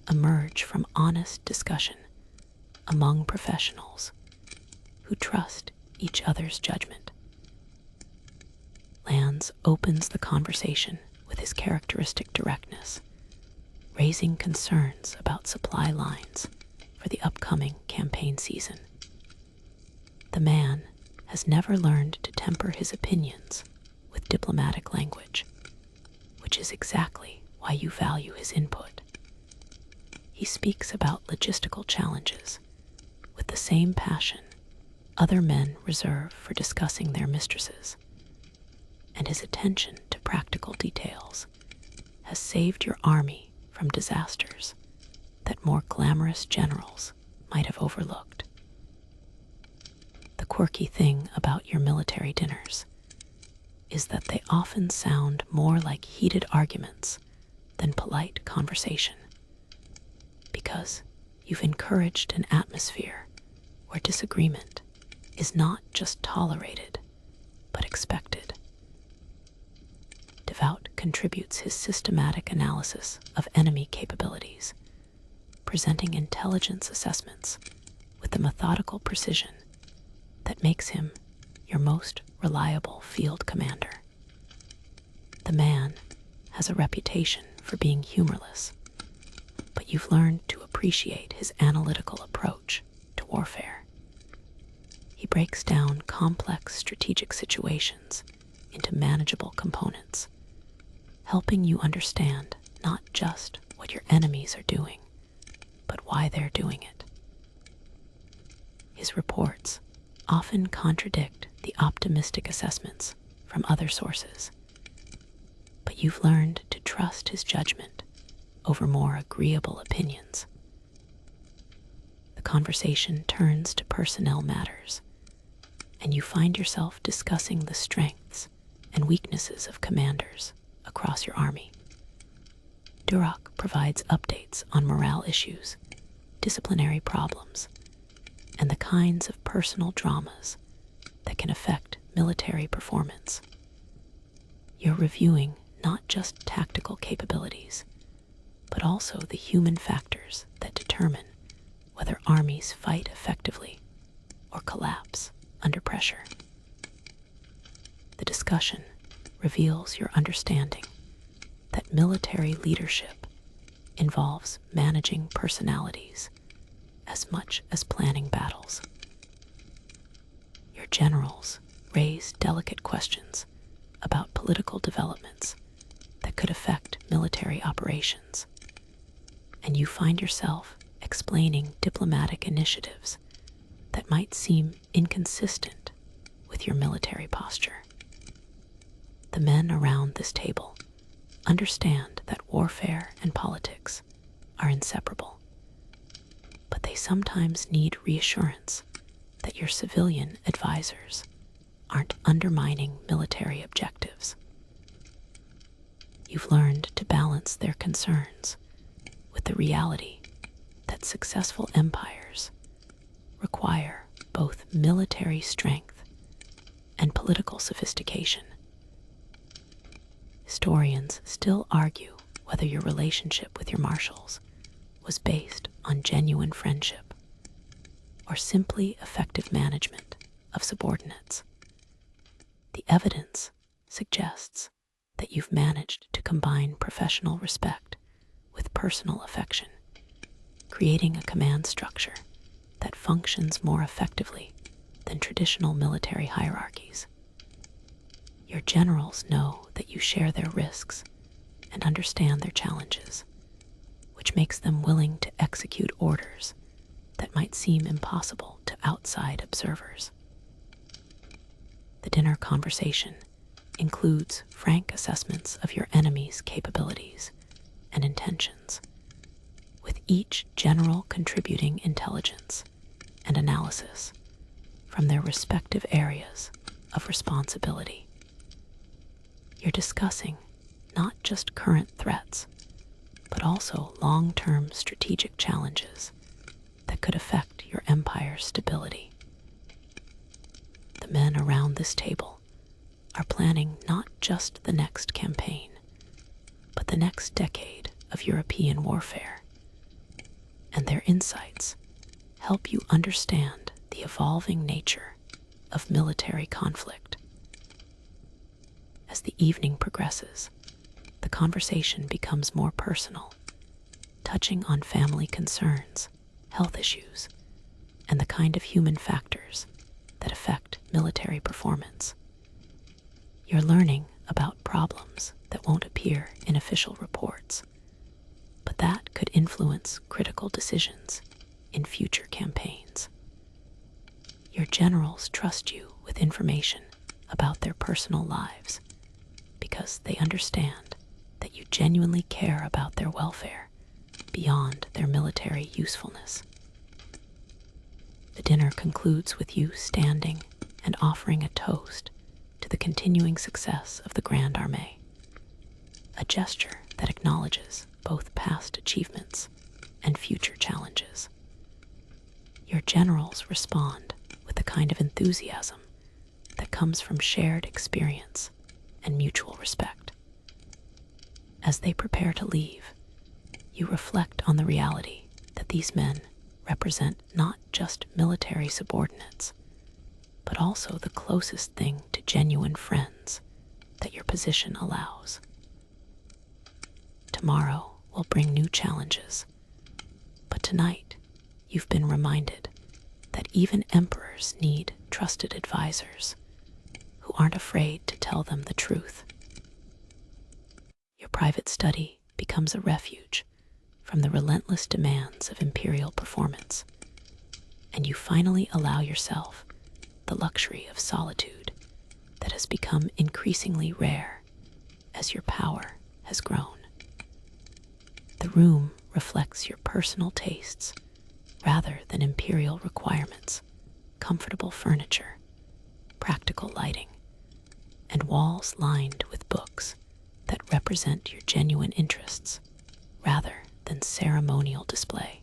emerge from honest discussion among professionals who trust each other's judgment. Lanz opens the conversation with his characteristic directness, raising concerns about supply lines for the upcoming campaign season. The man has never learned to temper his opinions with diplomatic language, which is exactly why you value his input. He speaks about logistical challenges with the same passion other men reserve for discussing their mistresses, and his attention to practical details has saved your army from disasters that more glamorous generals might have overlooked. The quirky thing about your military dinners is that they often sound more like heated arguments than polite conversation, because you've encouraged an atmosphere where disagreement is not just tolerated, but expected. Devout contributes his systematic analysis of enemy capabilities, presenting intelligence assessments with the methodical precision that makes him your most reliable field commander. The man has a reputation for being humorless, but you've learned to appreciate his analytical approach to warfare. He breaks down complex strategic situations into manageable components, helping you understand not just what your enemies are doing, but why they're doing it. His reports often contradict the optimistic assessments from other sources, but you've learned to trust his judgment over more agreeable opinions. The conversation turns to personnel matters, and you find yourself discussing the strengths and weaknesses of commanders across your army. Duroc provides updates on morale issues, disciplinary problems, and the kinds of personal dramas that can affect military performance. You're reviewing not just tactical capabilities, but also the human factors that determine whether armies fight effectively or collapse under pressure. The discussion reveals your understanding that military leadership involves managing personalities as much as planning battles. Your generals raise delicate questions about political developments that could affect military operations, and you find yourself explaining diplomatic initiatives that might seem inconsistent with your military posture. The men around this table understand that warfare and politics are inseparable, but they sometimes need reassurance that your civilian advisors aren't undermining military objectives. You've learned to balance their concerns with the reality that successful empires require both military strength and political sophistication. Historians still argue whether your relationship with your marshals was based on genuine friendship or simply effective management of subordinates. The evidence suggests that you've managed to combine professional respect with personal affection, creating a command structure that functions more effectively than traditional military hierarchies. Your generals know that you share their risks and understand their challenges, which makes them willing to execute orders that might seem impossible to outside observers. The dinner conversation includes frank assessments of your enemy's capabilities and intentions, with each general contributing intelligence and analysis from their respective areas of responsibility. You're discussing not just current threats, but also long-term strategic challenges that could affect your empire's stability. The men around this table are planning not just the next campaign, but the next decade of European warfare, and their insights help you understand the evolving nature of military conflict. As the evening progresses, the conversation becomes more personal, touching on family concerns, health issues, and the kind of human factors that affect military performance. You're learning about problems that won't appear in official reports, but that could influence critical decisions in future campaigns. Your generals trust you with information about their personal lives because they understand that you genuinely care about their welfare beyond their military usefulness. The dinner concludes with you standing and offering a toast to the continuing success of the Grande Armée, a gesture that acknowledges both past achievements and future challenges. Your generals respond with the kind of enthusiasm that comes from shared experience and mutual respect. As they prepare to leave, you reflect on the reality that these men represent not just military subordinates, but also the closest thing to genuine friends that your position allows. Tomorrow will bring new challenges, but tonight you've been reminded that even emperors need trusted advisors who aren't afraid to tell them the truth. Your private study becomes a refuge from the relentless demands of imperial performance, and you finally allow yourself the luxury of solitude that has become increasingly rare as your power has grown. The room reflects your personal tastes rather than imperial requirements: comfortable furniture, practical lighting, and walls lined with books that represent your genuine interests rather than ceremonial display.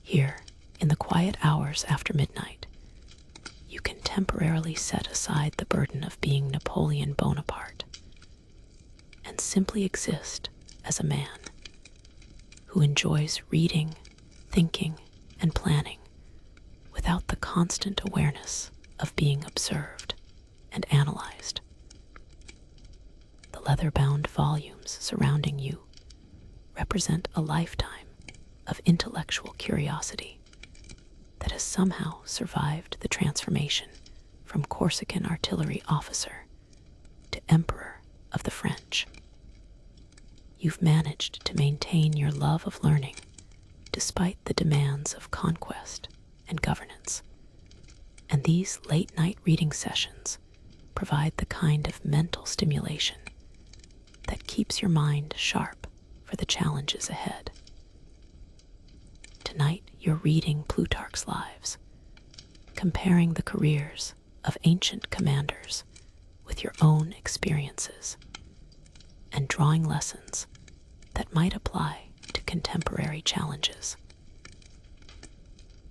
Here, in the quiet hours after midnight, you can temporarily set aside the burden of being Napoleon Bonaparte and simply exist as a man who enjoys reading, thinking, and planning without the constant awareness of being observed and analyzed. The leather-bound volumes surrounding you represent a lifetime of intellectual curiosity that has somehow survived the transformation from Corsican artillery officer to Emperor of the French. You've managed to maintain your love of learning despite the demands of conquest and governance, and these late-night reading sessions provide the kind of mental stimulation that keeps your mind sharp for the challenges ahead. Tonight, you're reading Plutarch's Lives, comparing the careers of ancient commanders with your own experiences, and drawing lessons that might apply to contemporary challenges.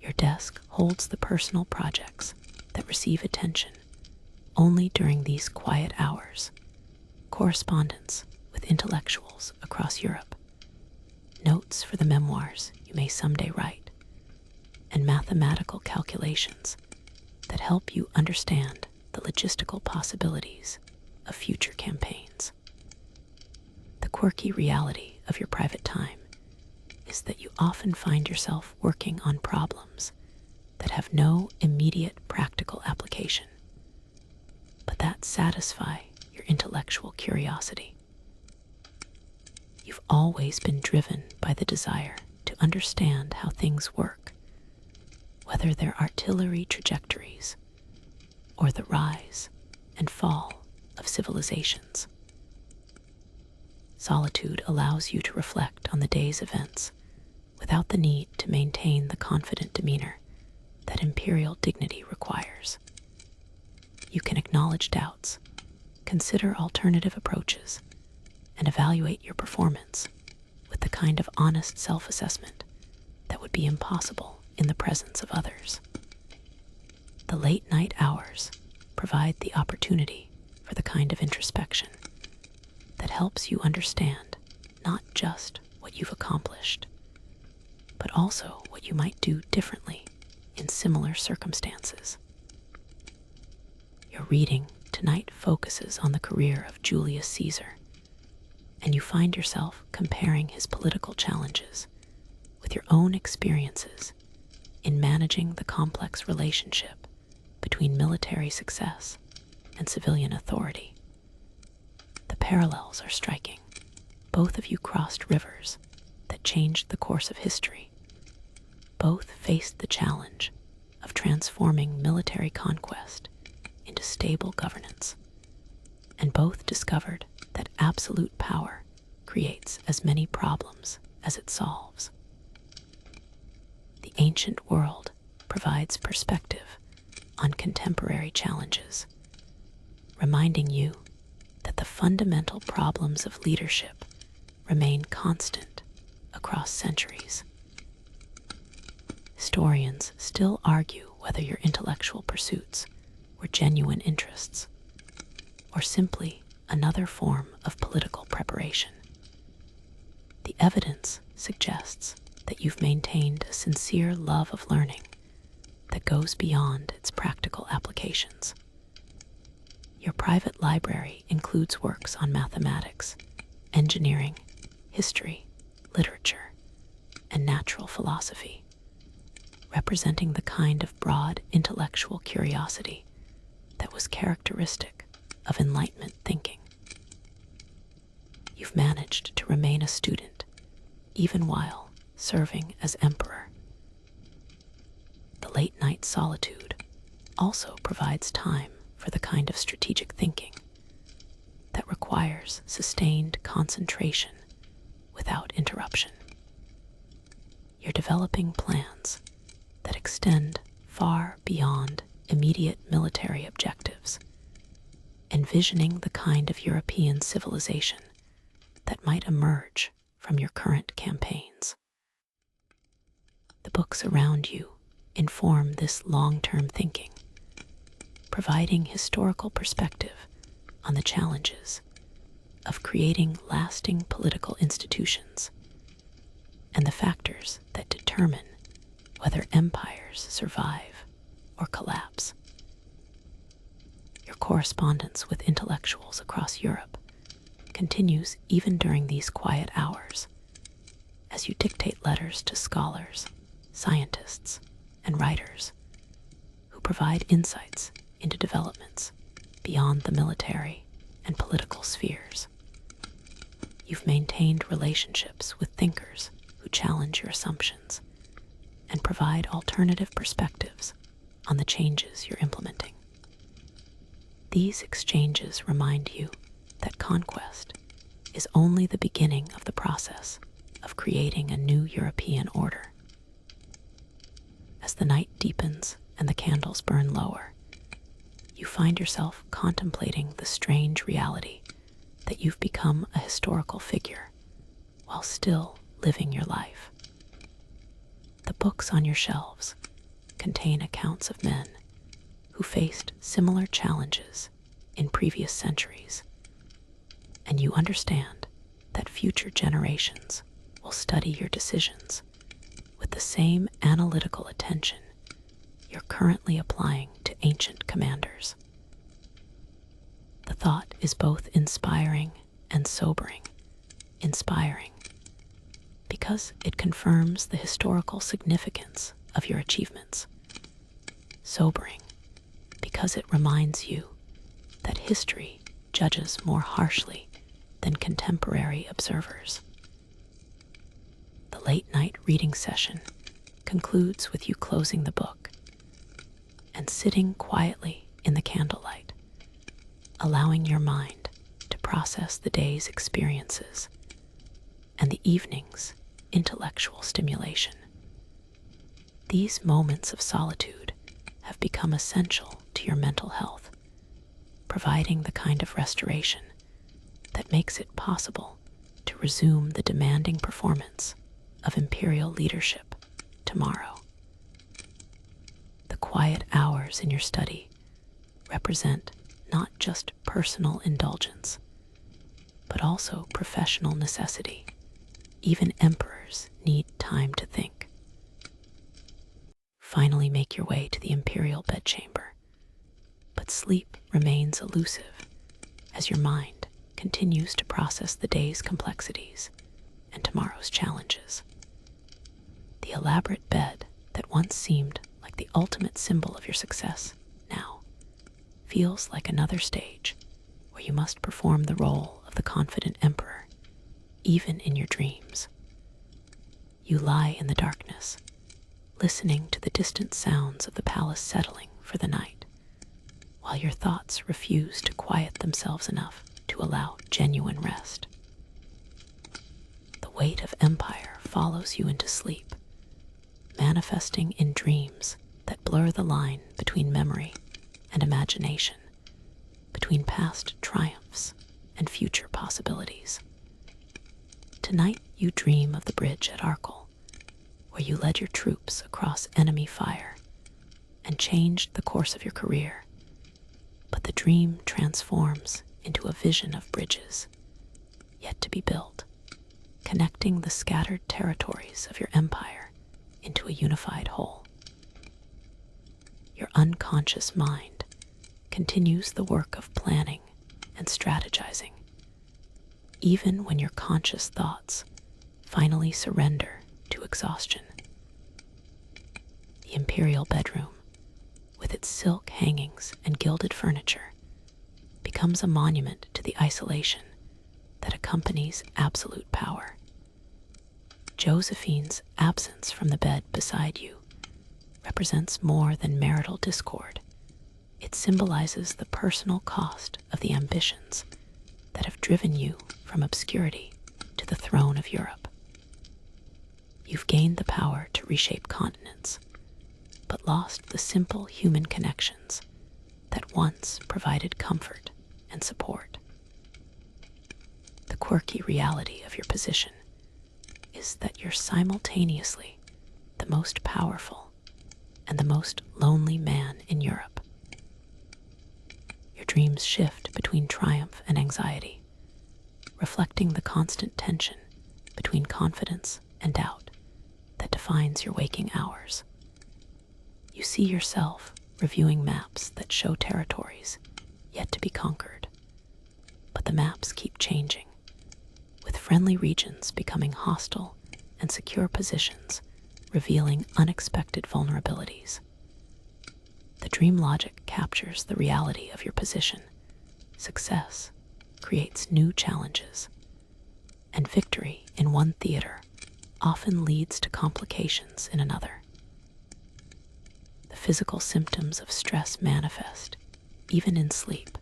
Your desk holds the personal projects that receive attention only during these quiet hours: correspondence with intellectuals across Europe, notes for the memoirs you may someday write, and mathematical calculations that help you understand the logistical possibilities of future campaigns. The quirky reality of your private time is that you often find yourself working on problems that have no immediate practical application, but that satisfy your intellectual curiosity. You've always been driven by the desire to understand how things work, whether they're artillery trajectories or the rise and fall of civilizations. Solitude allows you to reflect on the day's events without the need to maintain the confident demeanor that imperial dignity requires. You can acknowledge doubts, consider alternative approaches, and evaluate your performance with the kind of honest self-assessment that would be impossible in the presence of others. The late night hours provide the opportunity for the kind of introspection that helps you understand not just what you've accomplished, but also what you might do differently in similar circumstances. Your reading tonight focuses on the career of Julius Caesar, and you find yourself comparing his political challenges with your own experiences in managing the complex relationship between military success and civilian authority. The parallels are striking. Both of you crossed rivers that changed the course of history. Both faced the challenge of transforming military conquest into stable governance, and both discovered that absolute power creates as many problems as it solves. The ancient world provides perspective on contemporary challenges, reminding you that the fundamental problems of leadership remain constant across centuries. Historians still argue whether your intellectual pursuits were genuine interests or simply another form of political preparation. The evidence suggests that you've maintained a sincere love of learning that goes beyond its practical applications. Your private library includes works on mathematics, engineering, history, literature, and natural philosophy, representing the kind of broad intellectual curiosity that was characteristic of Enlightenment thinking. You've managed to remain a student even while serving as emperor. The late-night solitude also provides time for the kind of strategic thinking that requires sustained concentration without interruption. You're developing plans that extend far beyond immediate military objectives, envisioning the kind of European civilization that might emerge from your current campaigns. The books around you inform this long-term thinking, providing historical perspective on the challenges of creating lasting political institutions and the factors that determine whether empires survive or collapse. Your correspondence with intellectuals across Europe continues even during these quiet hours, as you dictate letters to scholars, scientists, and writers who provide insights into developments beyond the military and political spheres. You've maintained relationships with thinkers who challenge your assumptions and provide alternative perspectives on the changes you're implementing. These exchanges remind you that conquest is only the beginning of the process of creating a new European order. As the night deepens and the candles burn lower, you find yourself contemplating the strange reality that you've become a historical figure while still living your life. The books on your shelves contain accounts of men who faced similar challenges in previous centuries, and you understand that future generations will study your decisions with the same analytical attention you're currently applying to ancient commanders. The thought is both inspiring and sobering. Inspiring because it confirms the historical significance of your achievements. Sobering because it reminds you that history judges more harshly than contemporary observers. The late-night reading session concludes with you closing the book and sitting quietly in the candlelight, allowing your mind to process the day's experiences and the evening's intellectual stimulation. These moments of solitude have become essential to your mental health, providing the kind of restoration that makes it possible to resume the demanding performance of imperial leadership tomorrow. The quiet hours in your study represent not just personal indulgence, but also professional necessity. Even emperors need time to think. Finally, make your way to the imperial bedchamber, but sleep remains elusive as your mind continues to process the day's complexities and tomorrow's challenges. The elaborate bed that once seemed like the ultimate symbol of your success now feels like another stage where you must perform the role of the confident emperor, even in your dreams. You lie in the darkness, listening to the distant sounds of the palace settling for the night, while your thoughts refuse to quiet themselves enough to allow genuine rest. The weight of empire follows you into sleep, manifesting in dreams that blur the line between memory and imagination, between past triumphs and future possibilities. Tonight you dream of the bridge at Arkell, where you led your troops across enemy fire and changed the course of your career. But the dream transforms into a vision of bridges yet to be built, connecting the scattered territories of your empire into a unified whole. Your unconscious mind continues the work of planning and strategizing, even when your conscious thoughts finally surrender to exhaustion. The imperial bedroom, with its silk hangings and gilded furniture, becomes a monument to the isolation that accompanies absolute power. Josephine's absence from the bed beside you represents more than marital discord. It symbolizes the personal cost of the ambitions that have driven you from obscurity to the throne of Europe. You've gained the power to reshape continents, but lost the simple human connections that once provided comfort and support. The quirky reality of your position is that you're simultaneously the most powerful and the most lonely man in Europe. Your dreams shift between triumph and anxiety, reflecting the constant tension between confidence and doubt that defines your waking hours. You see yourself reviewing maps that show territories yet to be conquered, but the maps keep changing, with friendly regions becoming hostile and secure positions revealing unexpected vulnerabilities. The dream logic captures the reality of your position. Success creates new challenges, and victory in one theater often leads to complications in another. The physical symptoms of stress manifest even in sleep,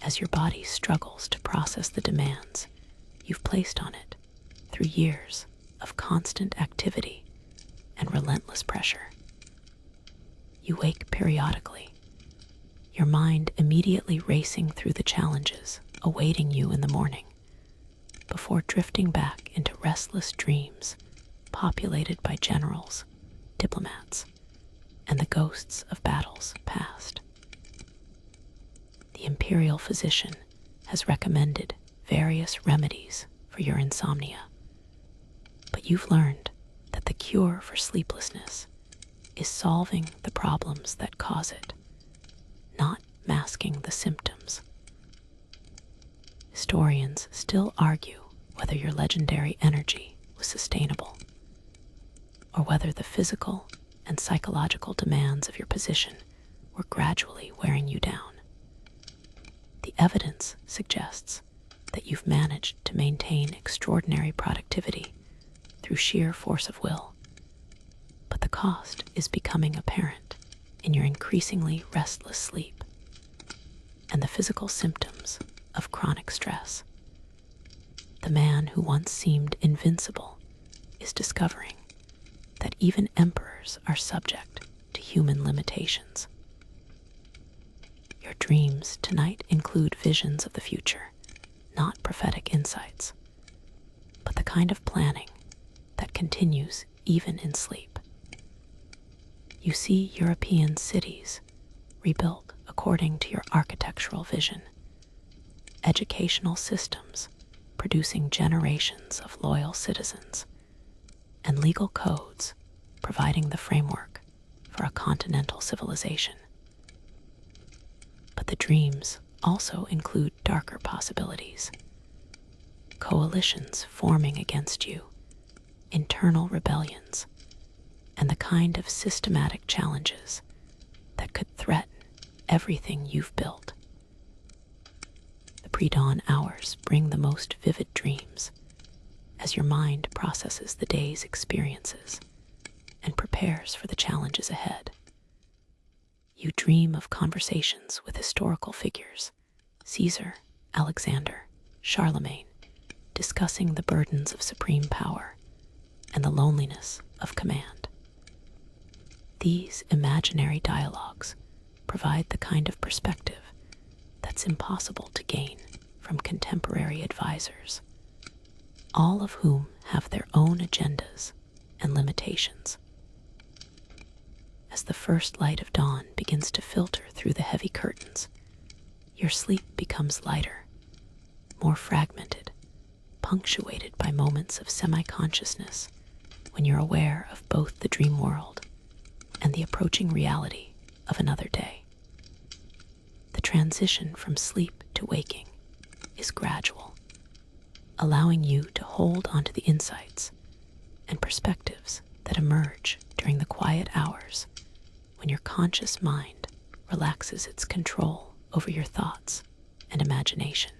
as your body struggles to process the demands you've placed on it through years of constant activity and relentless pressure. You wake periodically, your mind immediately racing through the challenges awaiting you in the morning, before drifting back into restless dreams populated by generals, diplomats, and the ghosts of battles past. The imperial physician has recommended various remedies for your insomnia, but you've learned that the cure for sleeplessness is solving the problems that cause it, not masking the symptoms. Historians still argue whether your legendary energy was sustainable, or whether the physical and psychological demands of your position were gradually wearing you down. The evidence suggests that you've managed to maintain extraordinary productivity through sheer force of will, but the cost is becoming apparent in your increasingly restless sleep and the physical symptoms of chronic stress. The man who once seemed invincible is discovering that even emperors are subject to human limitations. Your dreams tonight include visions of the future, not prophetic insights, but the kind of planning that continues even in sleep. You see European cities rebuilt according to your architectural vision, educational systems producing generations of loyal citizens, and legal codes providing the framework for a continental civilization. But the dreams also include darker possibilities. Coalitions forming against you, internal rebellions, and the kind of systematic challenges that could threaten everything you've built. The pre-dawn hours bring the most vivid dreams as your mind processes the day's experiences and prepares for the challenges ahead. You dream of conversations with historical figures, Caesar, Alexander, Charlemagne, discussing the burdens of supreme power and the loneliness of command. These imaginary dialogues provide the kind of perspective that's impossible to gain from contemporary advisors, all of whom have their own agendas and limitations. As the first light of dawn begins to filter through the heavy curtains, your sleep becomes lighter, more fragmented, punctuated by moments of semi-consciousness when you're aware of both the dream world and the approaching reality of another day. The transition from sleep to waking is gradual, allowing you to hold onto the insights and perspectives that emerge during the quiet hours when your conscious mind relaxes its control over your thoughts and imagination.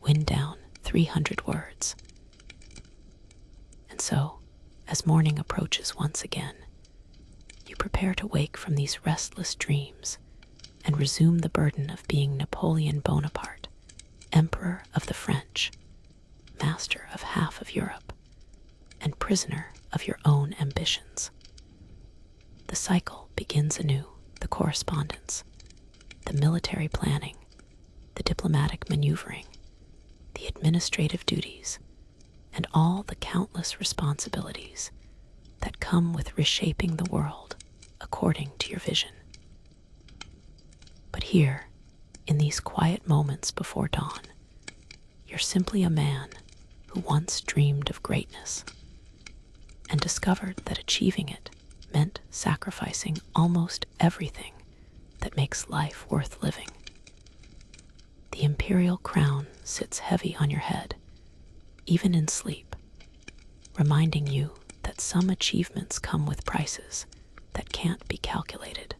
Wind down 300 words. And so, as morning approaches once again, you prepare to wake from these restless dreams and resume the burden of being Napoleon Bonaparte, Emperor of the French, master of half of Europe, and prisoner of your own ambitions. The cycle begins anew: the correspondence, the military planning, the diplomatic maneuvering, the administrative duties, and all the countless responsibilities that come with reshaping the world according to your vision. But here, in these quiet moments before dawn, you're simply a man who once dreamed of greatness and discovered that achieving it meant sacrificing almost everything that makes life worth living. The imperial crown sits heavy on your head, even in sleep, reminding you that some achievements come with prices that can't be calculated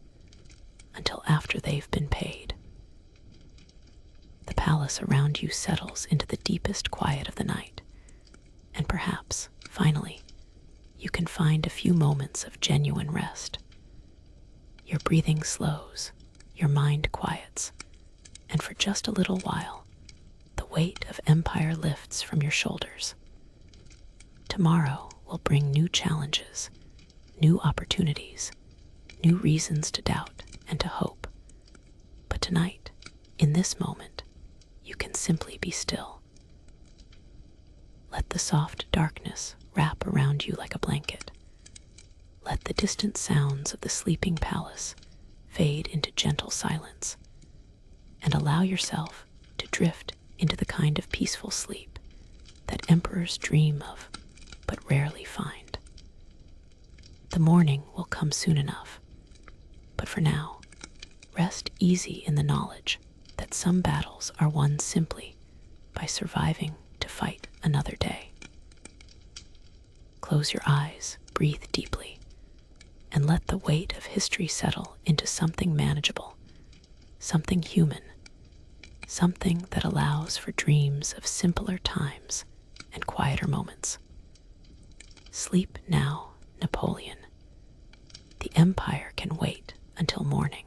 until after they've been paid. The palace around you settles into the deepest quiet of the night, and perhaps, finally, you can find a few moments of genuine rest. Your breathing slows, your mind quiets, and for just a little while, the weight of empire lifts from your shoulders. Tomorrow will bring new challenges, new opportunities, new reasons to doubt and to hope. But tonight, in this moment, you can simply be still. Let the soft darkness wrap around you like a blanket. Let the distant sounds of the sleeping palace fade into gentle silence, and allow yourself to drift into the kind of peaceful sleep that emperors dream of but rarely find. The morning will come soon enough, but for now, rest easy in the knowledge that some battles are won simply by surviving to fight another day. Close your eyes, breathe deeply, and let the weight of history settle into something manageable, something human, something that allows for dreams of simpler times and quieter moments. Sleep now, Napoleon. The empire can wait until morning.